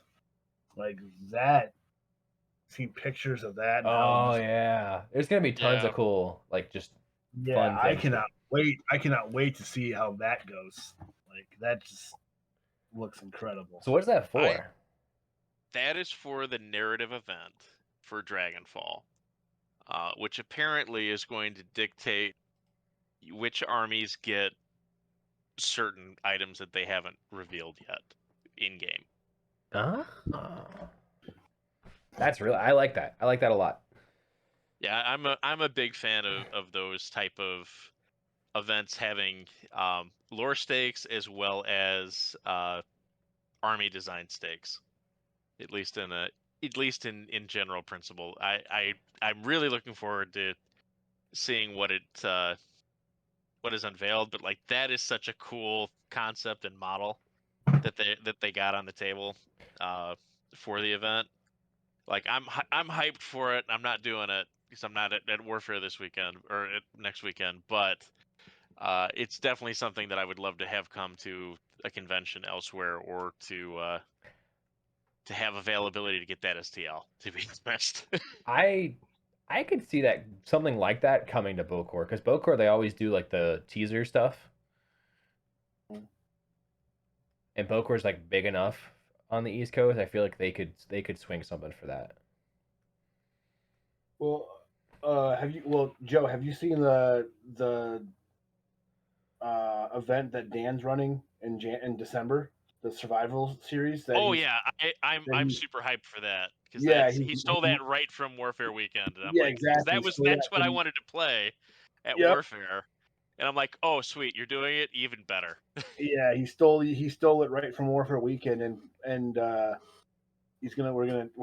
Like that. Seen pictures of that. Oh yeah, there's gonna be tons Yeah. of cool, like just Yeah, fun I things. cannot wait. I cannot wait to see how that goes. Like that just looks incredible. So what's that for? That is for the narrative event for Dragonfall, which apparently is going to dictate which armies get certain items that they haven't revealed yet in game. That's real. I like that. I like that a lot. Yeah, I'm a big fan of those type of events having lore stakes as well as army design stakes. At least in general principle. I'm really looking forward to seeing what is unveiled, but like that is such a cool concept and model that they got on the table for the event. Like I'm hyped for it. I'm not doing it because I'm not at Warfare this weekend or next weekend, but it's definitely something that I would love to have come to a convention elsewhere or to have availability to get that STL, to be honest. I could see that something like that coming to Bocor, because Bocor they always do like the teaser stuff, and Bocor's like big enough on the East Coast. I feel like they could swing something for that. Well, Joe, have you seen the event that Dan's running in December, the survival series? I'm super hyped for that because he stole he- that right from Warfare Weekend, and I'm yeah, like, because exactly. that's what I wanted to play at Yep. Warfare, and I'm like, oh sweet, you're doing it even better. Yeah, he stole it right from Warfare Weekend, and we're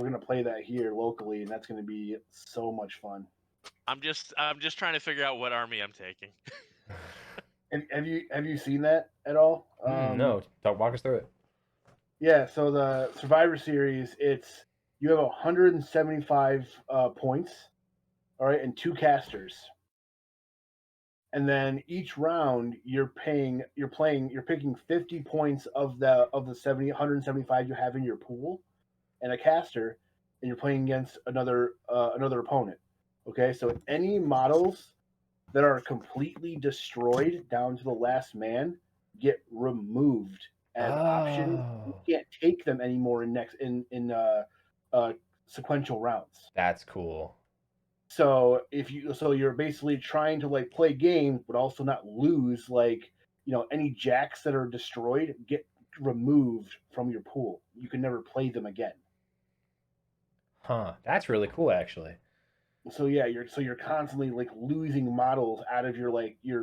gonna play that here locally, and that's gonna be so much fun. I'm just trying to figure out what army I'm taking. Have you seen that at all? No, walk us through it. Yeah, so the Survivor Series, you have 175 points, all right, and 2 casters, and then each round you're picking 50 points of the 175 you have in your pool, and a caster, and you're playing against another opponent. Okay, so any models that are completely destroyed down to the last man get removed as options. You can't take them anymore in sequential rounds. That's cool. So you're basically trying to like play games, but also not lose. Like any jacks that are destroyed get removed from your pool. You can never play them again. Huh. That's really cool, actually. So yeah, you're constantly like losing models out of your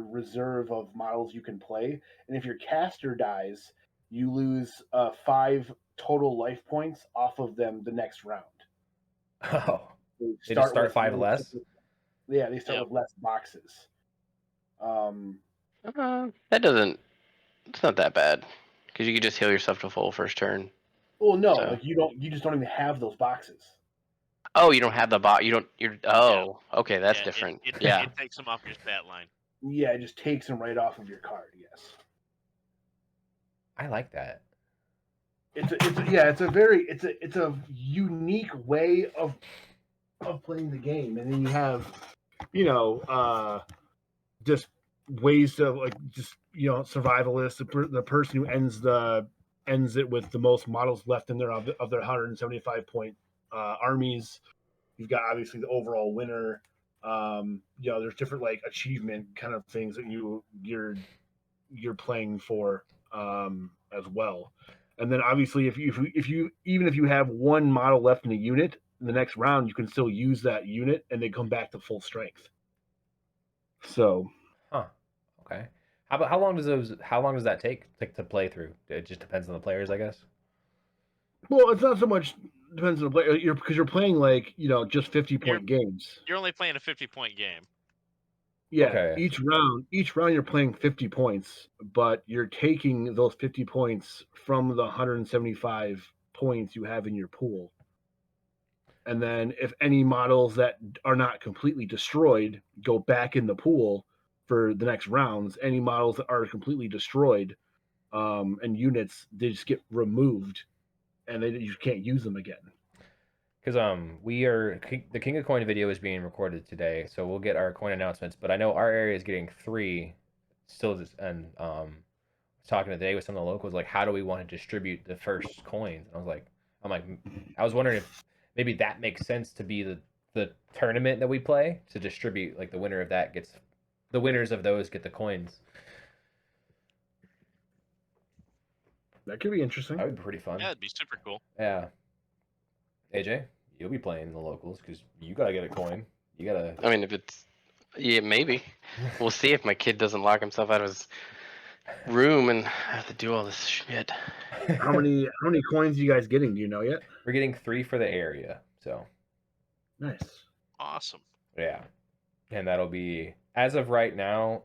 reserve of models you can play, and if your caster dies, you lose 5 total life points off of them the next round. Oh, they just start 5 less. Yeah, they start with less boxes. It's not that bad because you can just heal yourself to full first turn. Well, no, like you just don't even have those boxes. Oh, you don't have the bot. Okay, that's different. It takes them off your stat line. Yeah, it just takes them right off of your card. Yes, I like that. It's a unique way of playing the game, and then you have just ways to like survivalist, the person who ends it with the most models left in their 175 point armies. You've got obviously the overall winner. There's different like achievement kind of things that you're playing for as well. And then obviously if you have one model left in a unit, in the next round you can still use that unit and they come back to full strength. So Huh. Okay. How long does that take to play through? It just depends on the players, I guess. Well, it's not so much depends on the player. Because you're playing just 50-point games. You're only playing a 50-point game. Yeah, Okay. each round you're playing 50 points, but you're taking those 50 points from the 175 points you have in your pool. And then if any models that are not completely destroyed go back in the pool for the next rounds, any models that are completely destroyed and units, they just get removed and you can't use them again. Because the King of Coin video is being recorded today, so we'll get our coin announcements. But I know our area is getting 3 still, and talking today with some of the locals, like how do we want to distribute the first coins? And I was wondering if maybe that makes sense to be the tournament that we play to distribute, like the winner of that gets the winners of those get the coins. That could be interesting. That would be pretty fun. Yeah, it'd be super cool. Yeah. AJ, you'll be playing the locals because you gotta get a coin. You gotta. I mean, if it's maybe we'll see if my kid doesn't lock himself out of his room and have to do all this shit. How many coins are you guys getting? Do you know yet? We're getting 3 for the area, so Nice. Awesome. yeah, and that'll be as of right now.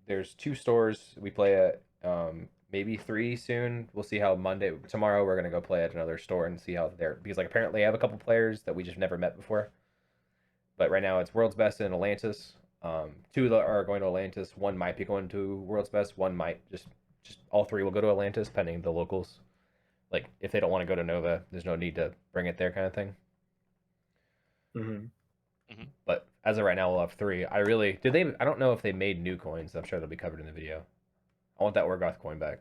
There's 2 stores we play at, maybe 3 soon. We'll see how tomorrow we're gonna go play at another store and see how they're, because like apparently I have a couple players that we just never met before. But right now it's World's Best in Atlantis. 2 are going to Atlantis. 1 might be going to World's Best. 1 might just all 3 will go to Atlantis, pending the locals. Like if they don't want to go to Nova, there's no need to bring it there, kind of thing. Mm-hmm. But as of right now, we'll have 3. I don't know if they made new coins. I'm sure they'll be covered in the video. I want that Orgoth coin back.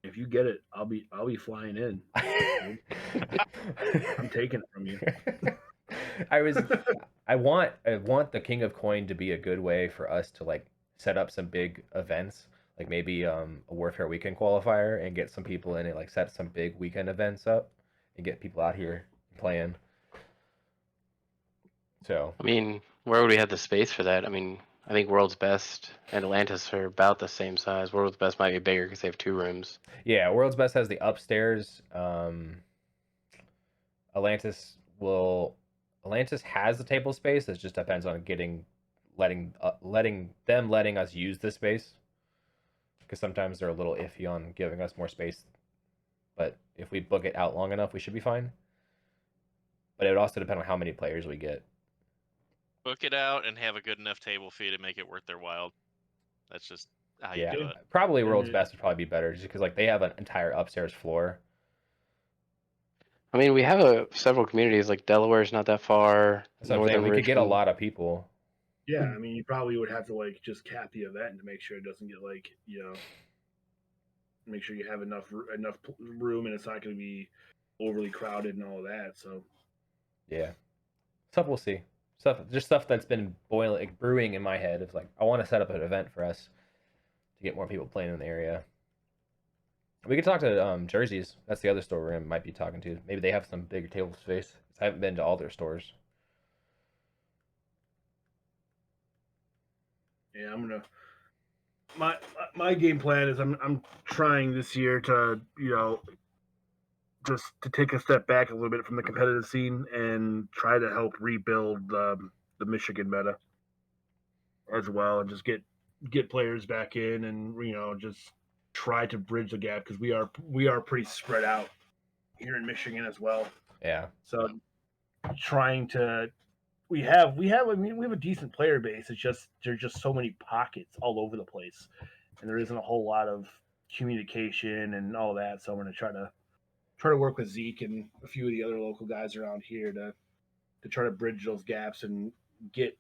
If you get it, I'll be flying in. I'm taking it from you. I want the King of Coin to be a good way for us to like set up some big events, like maybe a Warfare Weekend qualifier, and get some people in it, like set some big weekend events up and get people out here playing. So I mean, where would we have the space for that? I mean, I think World's Best and Atlantis are about the same size. World's Best might be bigger because they have 2 rooms. yeah, World's Best has the upstairs. Atlantis has the table space. It just depends on letting us use the space, because sometimes they're a little iffy on giving us more space. But if we book it out long enough, we should be fine. But it would also depend on how many players we get. Book it out and have a good enough table fee to make it worth their while. That's just how you Yeah, do it. probably World's Best would probably be better, just because like they have an entire upstairs floor. I mean, we have several communities, like Delaware's not that far. So I'm saying we could get a lot of people. Yeah, I mean, you probably would have to like just cap the event to make sure it doesn't get like make sure you have enough room and it's not going to be overly crowded and all of that. So yeah, stuff we'll see. Stuff that's been brewing in my head. It's like I want to set up an event for us to get more people playing in the area. We could talk to Jersey's. That's the other store we might be talking to. Maybe they have some bigger table space. I haven't been to all their stores. yeah, I'm gonna. My game plan is I'm trying this year to just to take a step back a little bit from the competitive scene and try to help rebuild the Michigan meta as well, and just get players back in, and just try to bridge the gap, because we are pretty spread out here in Michigan as well. Yeah. So trying to we have a decent player base. It's just there's just so many pockets all over the place, and there isn't a whole lot of communication and all that. So I'm going to try to work with Zeke and a few of the other local guys around here to try to bridge those gaps and get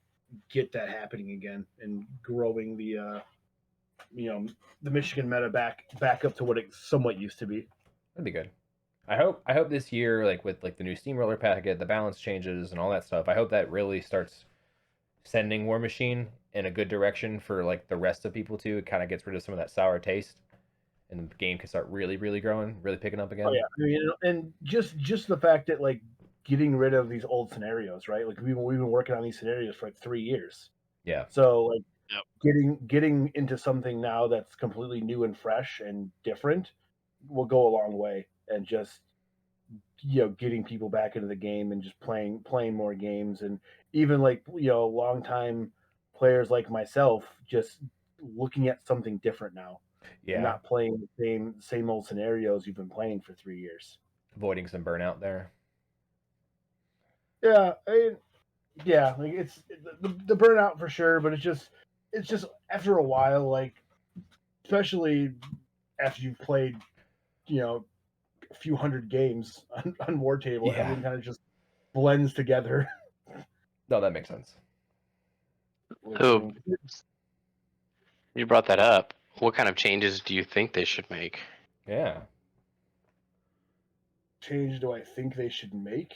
that happening again, and growing the Michigan meta back up to what it somewhat used to be. That'd be good. I hope this year, like with like the new steamroller packet, the balance changes and all that stuff, I hope that really starts sending War Machine in a good direction for like the rest of people too. It kind of gets rid of some of that sour taste, and the game can start really, really growing, really picking up again. Oh yeah, I mean, and just the fact that like getting rid of these old scenarios, right? Like we've been working on these scenarios for like 3 years. Yeah. So like getting into something now that's completely new and fresh and different will go a long way, and just getting people back into the game and just playing more games, and even like long time players like myself just looking at something different now and Yeah, not playing the same old scenarios you've been playing for 3 years. avoiding some burnout there. Yeah, yeah, like it's the burnout for sure, but it's just after a while, like especially after you've played a few hundred games on War Table, Yeah. everything kind of just blends together. No, that makes sense. So you brought that up. What kind of changes do you think they should make? Yeah. Change do I think they should make?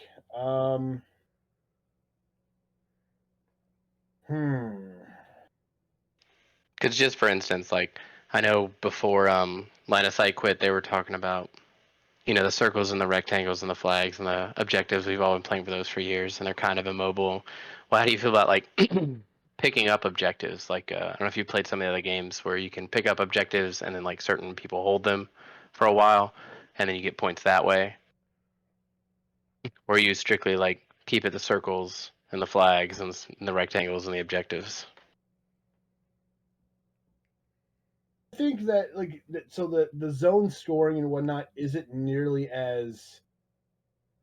Because just for instance, like I know before Line of Sight quit, they were talking about the circles and the rectangles and the flags and the objectives. We've all been playing for those for years, and they're kind of immobile. Well, how do you feel about like picking up objectives? Like I don't know if you played some of the other games where you can pick up objectives and then like certain people hold them for a while, and then you get points that way. Or you strictly like keep it the circles and the flags and the rectangles and the objectives. I think that so the zone scoring and whatnot isn't nearly as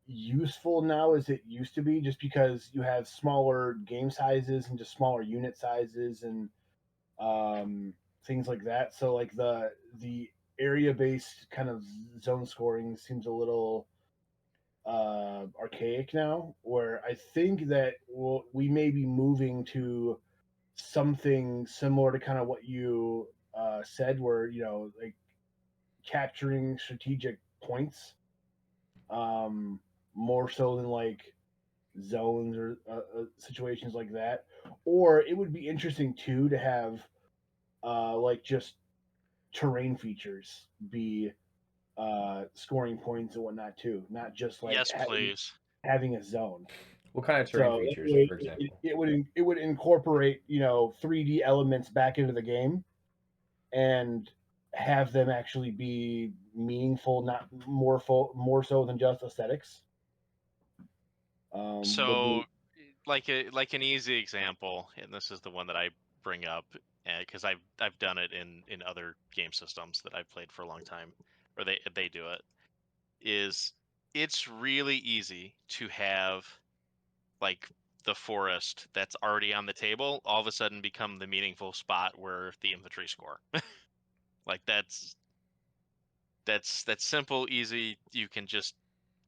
useful now as it used to be, just because you have smaller game sizes and just smaller unit sizes and things like that. So like the area based kind of zone scoring seems a little archaic now. Where I think that we may be moving to something similar to kind of what you said, where like capturing strategic points, more so than like zones or situations like that. Or it would be interesting too to have like just terrain features be scoring points and whatnot too, not just like Yes, please. having a zone. What kind of terrain So features, that way for example? it would incorporate 3D elements back into the game and have them actually be meaningful, not more so than just aesthetics. So, like an easy example, and this is the one that I bring up because I've done it in other game systems that I've played for a long time, or they do it. Is it's really easy to have like the forest that's already on the table all of a sudden become the meaningful spot where the infantry score. Like that's simple, easy. You can just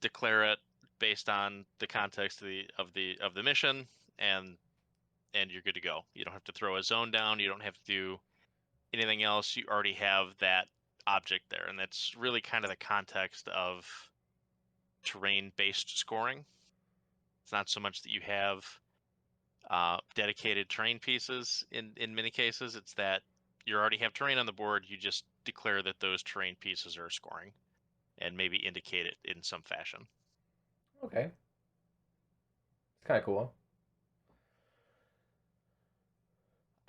declare it based on the context of the mission, and you're good to go. You don't have to throw a zone down. You don't have to do anything else. You already have that object there, and that's really kind of the context of terrain-based scoring. It's not so much that you have dedicated terrain pieces in many cases. It's that you already have terrain on the board. You just declare that those terrain pieces are scoring, and maybe indicate it in some fashion. Okay. It's kind of cool.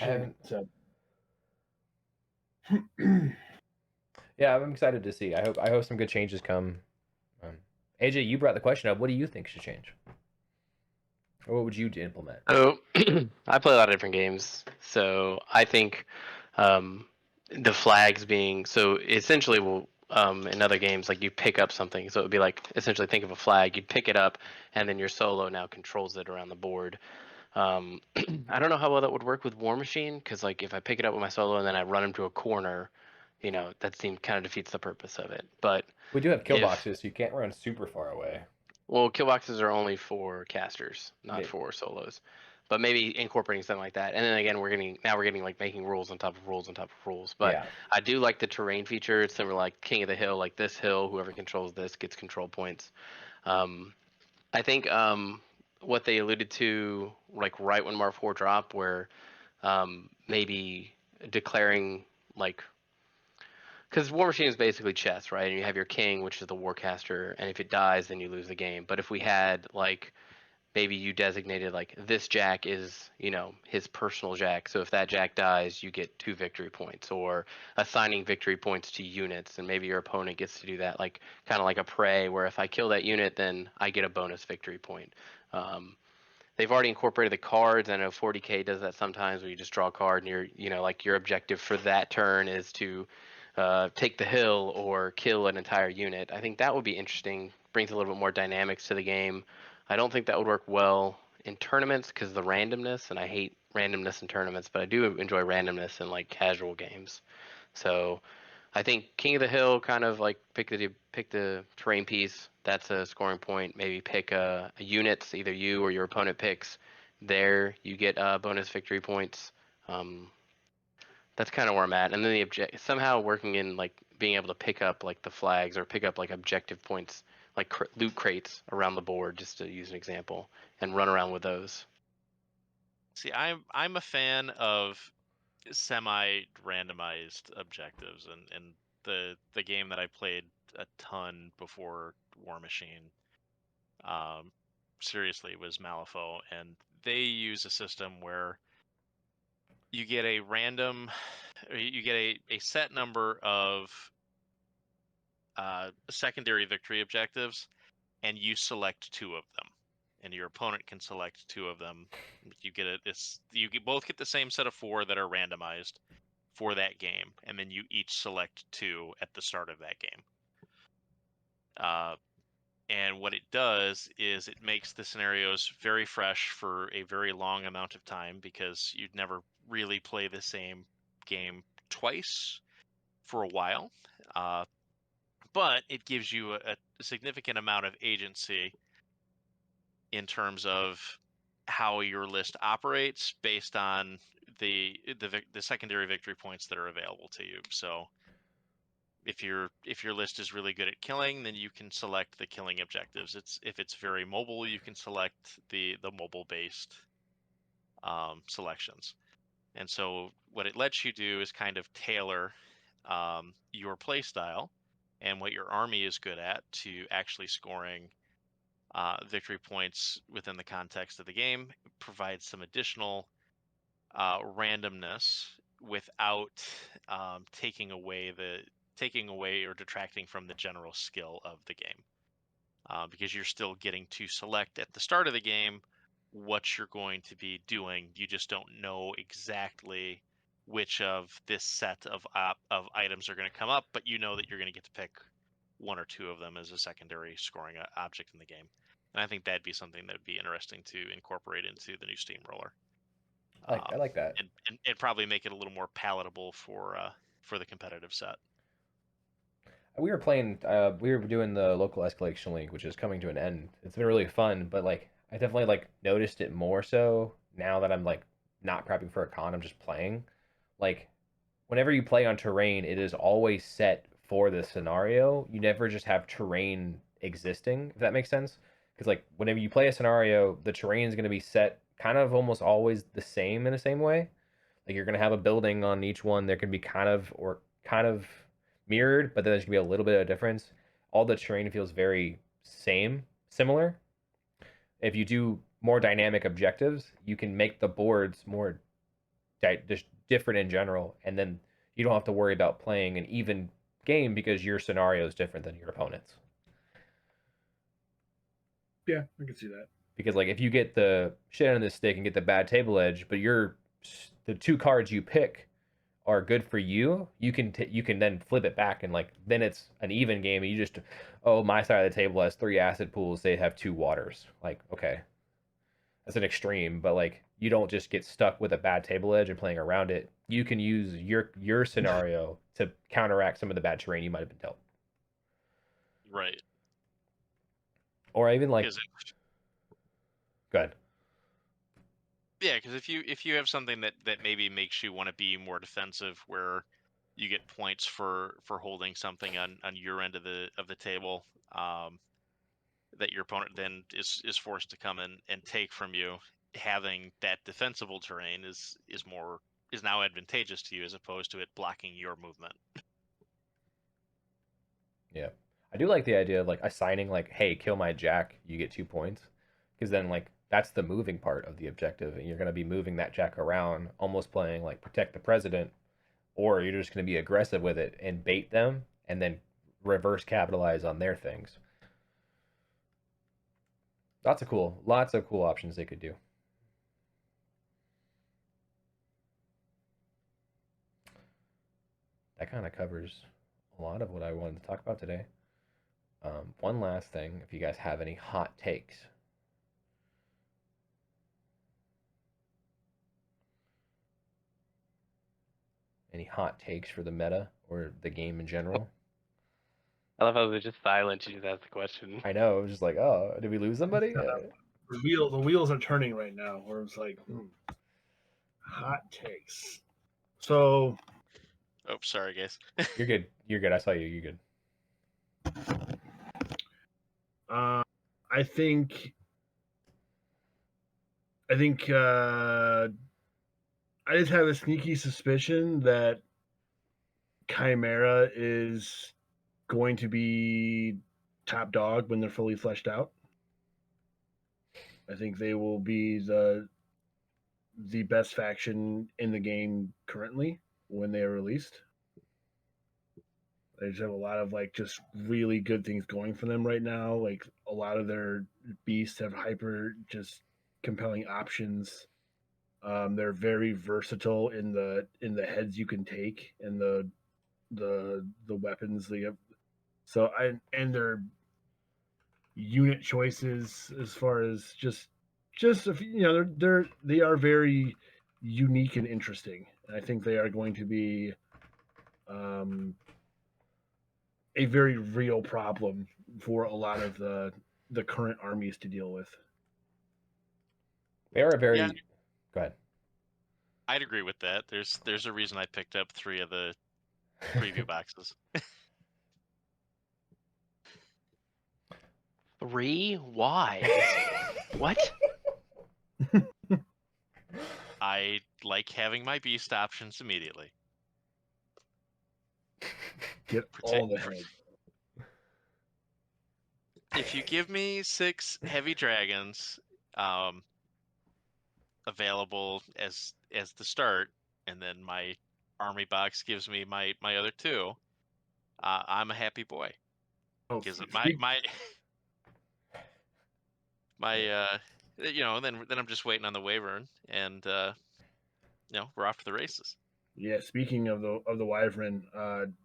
I haven't. So Yeah, I'm excited to see. I hope some good changes come. AJ, you brought the question up. What do you think should change? Or what would you implement? So I play a lot of different games. So I think the flags being so essentially will in other games like you pick up something. So it would be like essentially think of a flag. You'd pick it up and then your solo now controls it around the board. I don't know how well that would work with War Machine because like if I pick it up with my solo and then I run into a corner, that seems kind of defeats the purpose of it. But We do have kill if boxes, so you can't run super far away. well, kill boxes are only for casters, not Yeah. for solos. But maybe incorporating something like that. And then again, we're getting like making rules on top of rules on top of rules. But Yeah. I do like the terrain feature. It's similar like King of the Hill, like this hill, whoever controls this gets control points. I think what they alluded to, like right when Marv 4 dropped, where maybe declaring like because War Machine is basically chess, right? And you have your king, which is the warcaster, and if it dies, then you lose the game. But if we had like maybe you designated like this jack is, his personal jack. So if that jack dies, you get 2 victory points, or assigning victory points to units, and maybe your opponent gets to do that, like kind of like a prey, where if I kill that unit, then I get a bonus victory point. They've already incorporated the cards. I know 40K does that sometimes, where you just draw a card and like your objective for that turn is to take the hill or kill an entire unit. I think that would be interesting. Brings a little bit more dynamics to the game. I don't think that would work well in tournaments because of the randomness, and I hate randomness in tournaments, but I do enjoy randomness in like casual games. So I think King of the Hill, kind of like pick the terrain piece. That's a scoring point. Maybe pick a units, either you or your opponent picks. There you get bonus victory points. That's kind of where I'm at. And then somehow working in like being able to pick up like the flags or pick up like objective points, like loot crates around the board, just to use an example, and run around with those. See, I'm a fan of semi-randomized objectives, and the game that I played a ton before War Machine, seriously, was Malifaux, and they use a system where you get a random, you get a set number of secondary victory objectives, and you select 2 of them, and your opponent can select 2 of them. You both get the same set of 4 that are randomized for that game, and then you each select 2 at the start of that game. And what it does is it makes the scenarios very fresh for a very long amount of time, because you'd never really play the same game twice for a while. But it gives you a significant amount of agency in terms of how your list operates based on the secondary victory points that are available to you. So if your list is really good at killing, then you can select the killing objectives. If it's very mobile, you can select the mobile based selections. And so what it lets you do is kind of tailor your play style and what your army is good at to actually scoring victory points within the context of the game. It provides some additional randomness without taking away or detracting from the general skill of the game, because you're still getting to select at the start of the game what you're going to be doing. You just don't know exactly which of this set of items are going to come up, but you know that you're going to get to pick 1 or 2 of them as a secondary scoring object in the game. And I think that'd be something that would be interesting to incorporate into the new Steamroller. I like that. And probably make it a little more palatable for the competitive set. We were playing. We were doing the local escalation league, which is coming to an end. It's been really fun, but like I definitely like noticed it more so now that I'm like not prepping for a con. I'm just playing. Like whenever you play on terrain, it is always set for the scenario. You never just have terrain existing, if that makes sense. Because like whenever you play a scenario, the terrain is going to be set kind of almost always the same in the same way. Like you're going to have a building on each one. There can be kind of mirrored, but then there's going to be a little bit of difference. All the terrain feels very similar. If you do more dynamic objectives, you can make the boards more just different in general, and then you don't have to worry about playing an even game because your scenario is different than your opponent's. Yeah, I can see that. Because like if you get the shit on this stick and get the bad table edge, but the 2 cards you pick are good for you, you can then flip it back, and like then it's an even game. And you just, oh, my side of the table has 3 acid pools, they have 2 waters. Like, okay, that's an extreme, but like you don't just get stuck with a bad table edge and playing around it. You can use your scenario to counteract some of the bad terrain you might have been dealt. Right. Or even like, go ahead. Yeah, because if you have something that maybe makes you want to be more defensive, where you get points for holding something on your end of the table, that your opponent then is forced to come in and take from you, having that defensible terrain is now advantageous to you, as opposed to it blocking your movement. Yeah. I do like the idea of like assigning like, hey, kill my jack, you get 2 points. Because then like that's the moving part of the objective, and you're going to be moving that jack around, almost playing like protect the president, or you're just going to be aggressive with it and bait them, and then reverse capitalize on their things. Lots of cool options they could do. That kind of covers a lot of what I wanted to talk about today. One last thing, if you guys have any hot takes. Any hot takes for the meta or the game in general? I love how they're just silent. You just ask the question. I know. I was just like, oh, did we lose somebody? The wheels are turning right now. Where it's like, hot takes. So, Oh, sorry, guys. You're good. You're good. I saw you. You're good. I think I just have a sneaky suspicion that Chimera is going to be top dog when they're fully fleshed out. I think they will be the best faction in the game currently when they are released. They just have a lot of like just really good things going for them right now. Like a lot of their beasts have hyper just compelling options. They're very versatile in the heads you can take and the weapons they have. So and their unit choices as far as just they are very unique and interesting. And I think they are going to be a very real problem for a lot of the current armies to deal with. They are a very. Yeah. Go ahead. I'd agree with that. There's a reason I picked up 3 of the preview boxes. 3? Why? What? I like having my beast options immediately. Get all the heads. If you give me 6 heavy dragons available as the start, and then my army box gives me my other 2, I'm a happy boy. Because my then I'm just waiting on the Wyvern, and we're off to the races. Yeah, speaking of the Wyvern,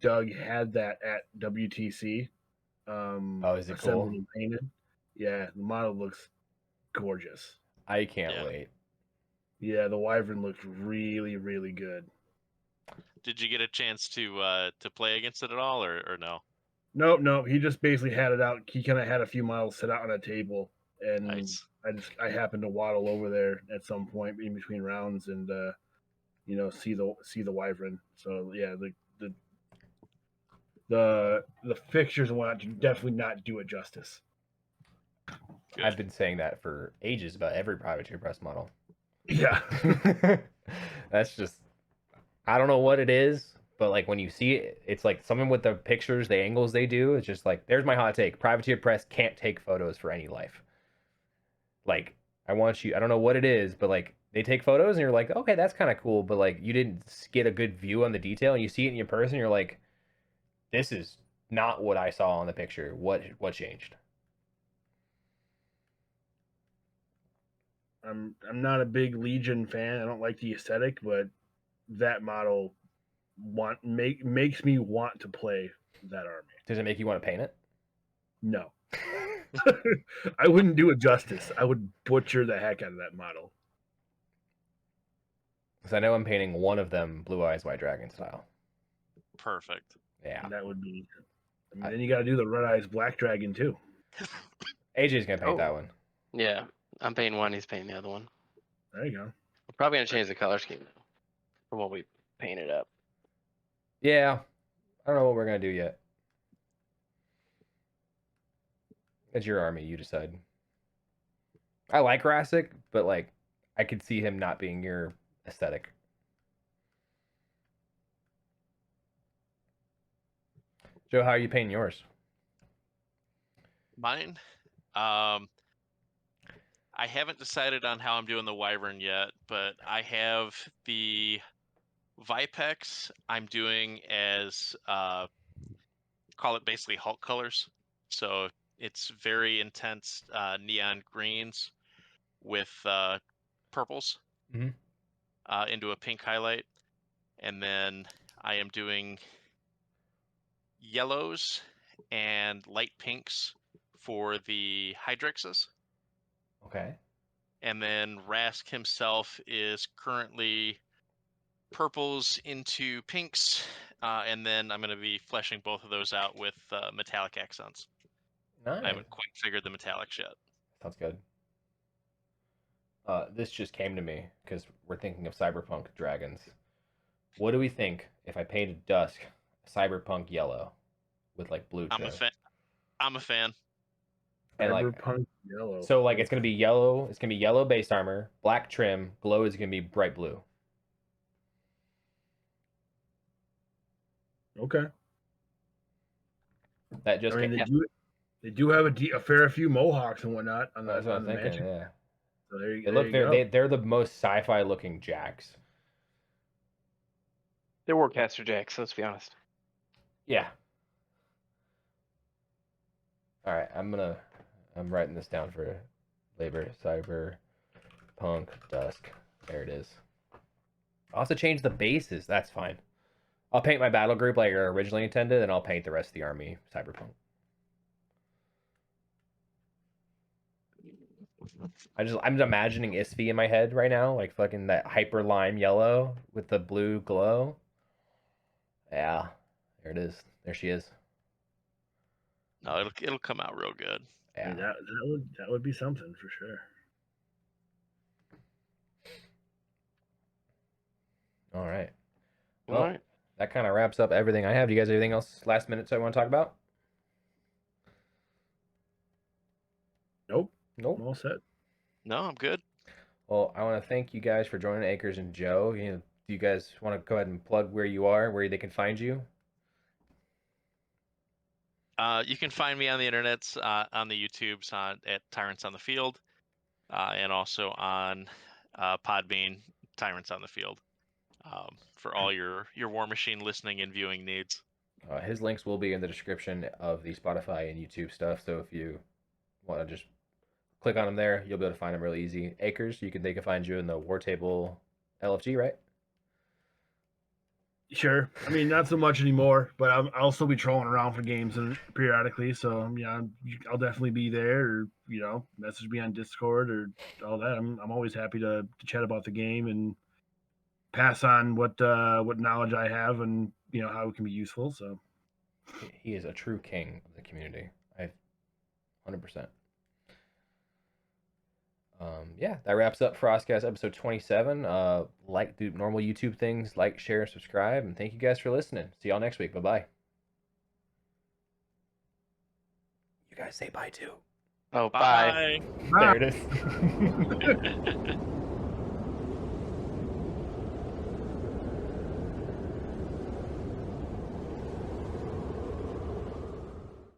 Doug had that at WTC. Is it assembled cool? and painted. Yeah, the model looks gorgeous. I can't wait. Yeah, the Wyvern looks really, really good. Did you get a chance to play against it at all, or no? Nope. He just basically had it out. He kind of had a few models set out on a table, and Nice. I happened to waddle over there at some point in between rounds and see the Wyvern. So yeah, the fixtures and whatnot do definitely not do it justice. Good. I've been saying that for ages about every privateer press model. Yeah. That's just, I don't know what it is, but like when you see it, it's like something with the pictures, the angles they do. It's just like, there's my hot take. Privateer press can't take photos for any life. Like, I don't know what it is, but like they take photos and you're like, okay, that's kind of cool. But like you didn't get a good view on the detail, and you see it in your person, you're like, this is not what I saw on the picture. What changed? I'm not a big Legion fan. I don't like the aesthetic, but that model makes me want to play that army. Does it make you want to paint it? No. I wouldn't do it justice. I would butcher the heck out of that model. Because I know I'm painting one of them Blue Eyes White Dragon style. Perfect. Yeah. And that would be. Then you got to do the Red Eyes Black Dragon too. AJ's gonna paint that one. Yeah, I'm painting one. He's painting the other one. There you go. We're probably gonna change the color scheme now from what we painted up. Yeah. I don't know what we're gonna do yet. It's your army, you decide. I like Rassic, but like I could see him not being your aesthetic. Joe, how are you painting yours? Mine, I haven't decided on how I'm doing the Wyvern yet, but I have the Vipex. I'm doing as call it basically Hulk colors. So it's very intense neon greens with purples Mhm. into a pink highlight, and then I am doing yellows and light pinks for the Hydrixes. Okay. And then Rask himself is currently purples into pinks, and then I'm going to be fleshing both of those out with metallic accents. Nice. I haven't quite figured the metallics yet. Sounds good. This just came to me because we're thinking of cyberpunk dragons. What do we think if I painted Dusk cyberpunk yellow with like blue I'm trim? a fan. I'm a fan. And like, Cyberpunk yellow. so like it's gonna be yellow. It's gonna be yellow base armor, black trim. Glow is gonna be bright blue. Okay. That just I mean, came. they do have a fair few mohawks and whatnot on That's what I'm the thinking. Magic. Yeah. So there you, They there look you go. they're the most sci-fi looking jacks. They're Warcaster Jacks, let's be honest. Yeah. All right, I'm writing this down for labor cyberpunk dusk. There it is. I'll also change the bases. That's fine. I'll paint my battle group like I originally intended, and I'll paint the rest of the army cyberpunk. I'm imagining Isfi in my head right now, like fucking that hyper lime yellow with the blue glow. Yeah, there it is. There she is. No, it'll come out real good. I mean, Yeah. that would be something for sure. All right. All Well, right. that kind of wraps up everything I have. Do you guys have anything else last minute so I want to talk about? Nope. Nope. I'm all set. No, I'm good. Well, I want to thank you guys for joining Akers and Joe. Do you guys want to go ahead and plug where you are, where they can find you? You can find me on the internets, on the YouTubes, at Tyrants on the Field, and also on Podbean, Tyrants on the Field, for all your War Machine listening and viewing needs. His links will be in the description of the Spotify and YouTube stuff. So if you want to just click on them there, you'll be able to find them really easy. Akers, they can find you in the War Table LFG, right? Sure. I mean, not so much anymore, but I'll still be trolling around for games and periodically. So yeah, I'll definitely be there, or message me on Discord or all that. I'm always happy to chat about the game and pass on what knowledge I have and how it can be useful. So He is a true king of the community. 100%. Yeah, that wraps up FrostCast episode 27. Do normal YouTube things, like, share, subscribe, and thank you guys for listening. See y'all next week. Bye-bye. You guys say bye too. Oh, bye. Bye. There it is.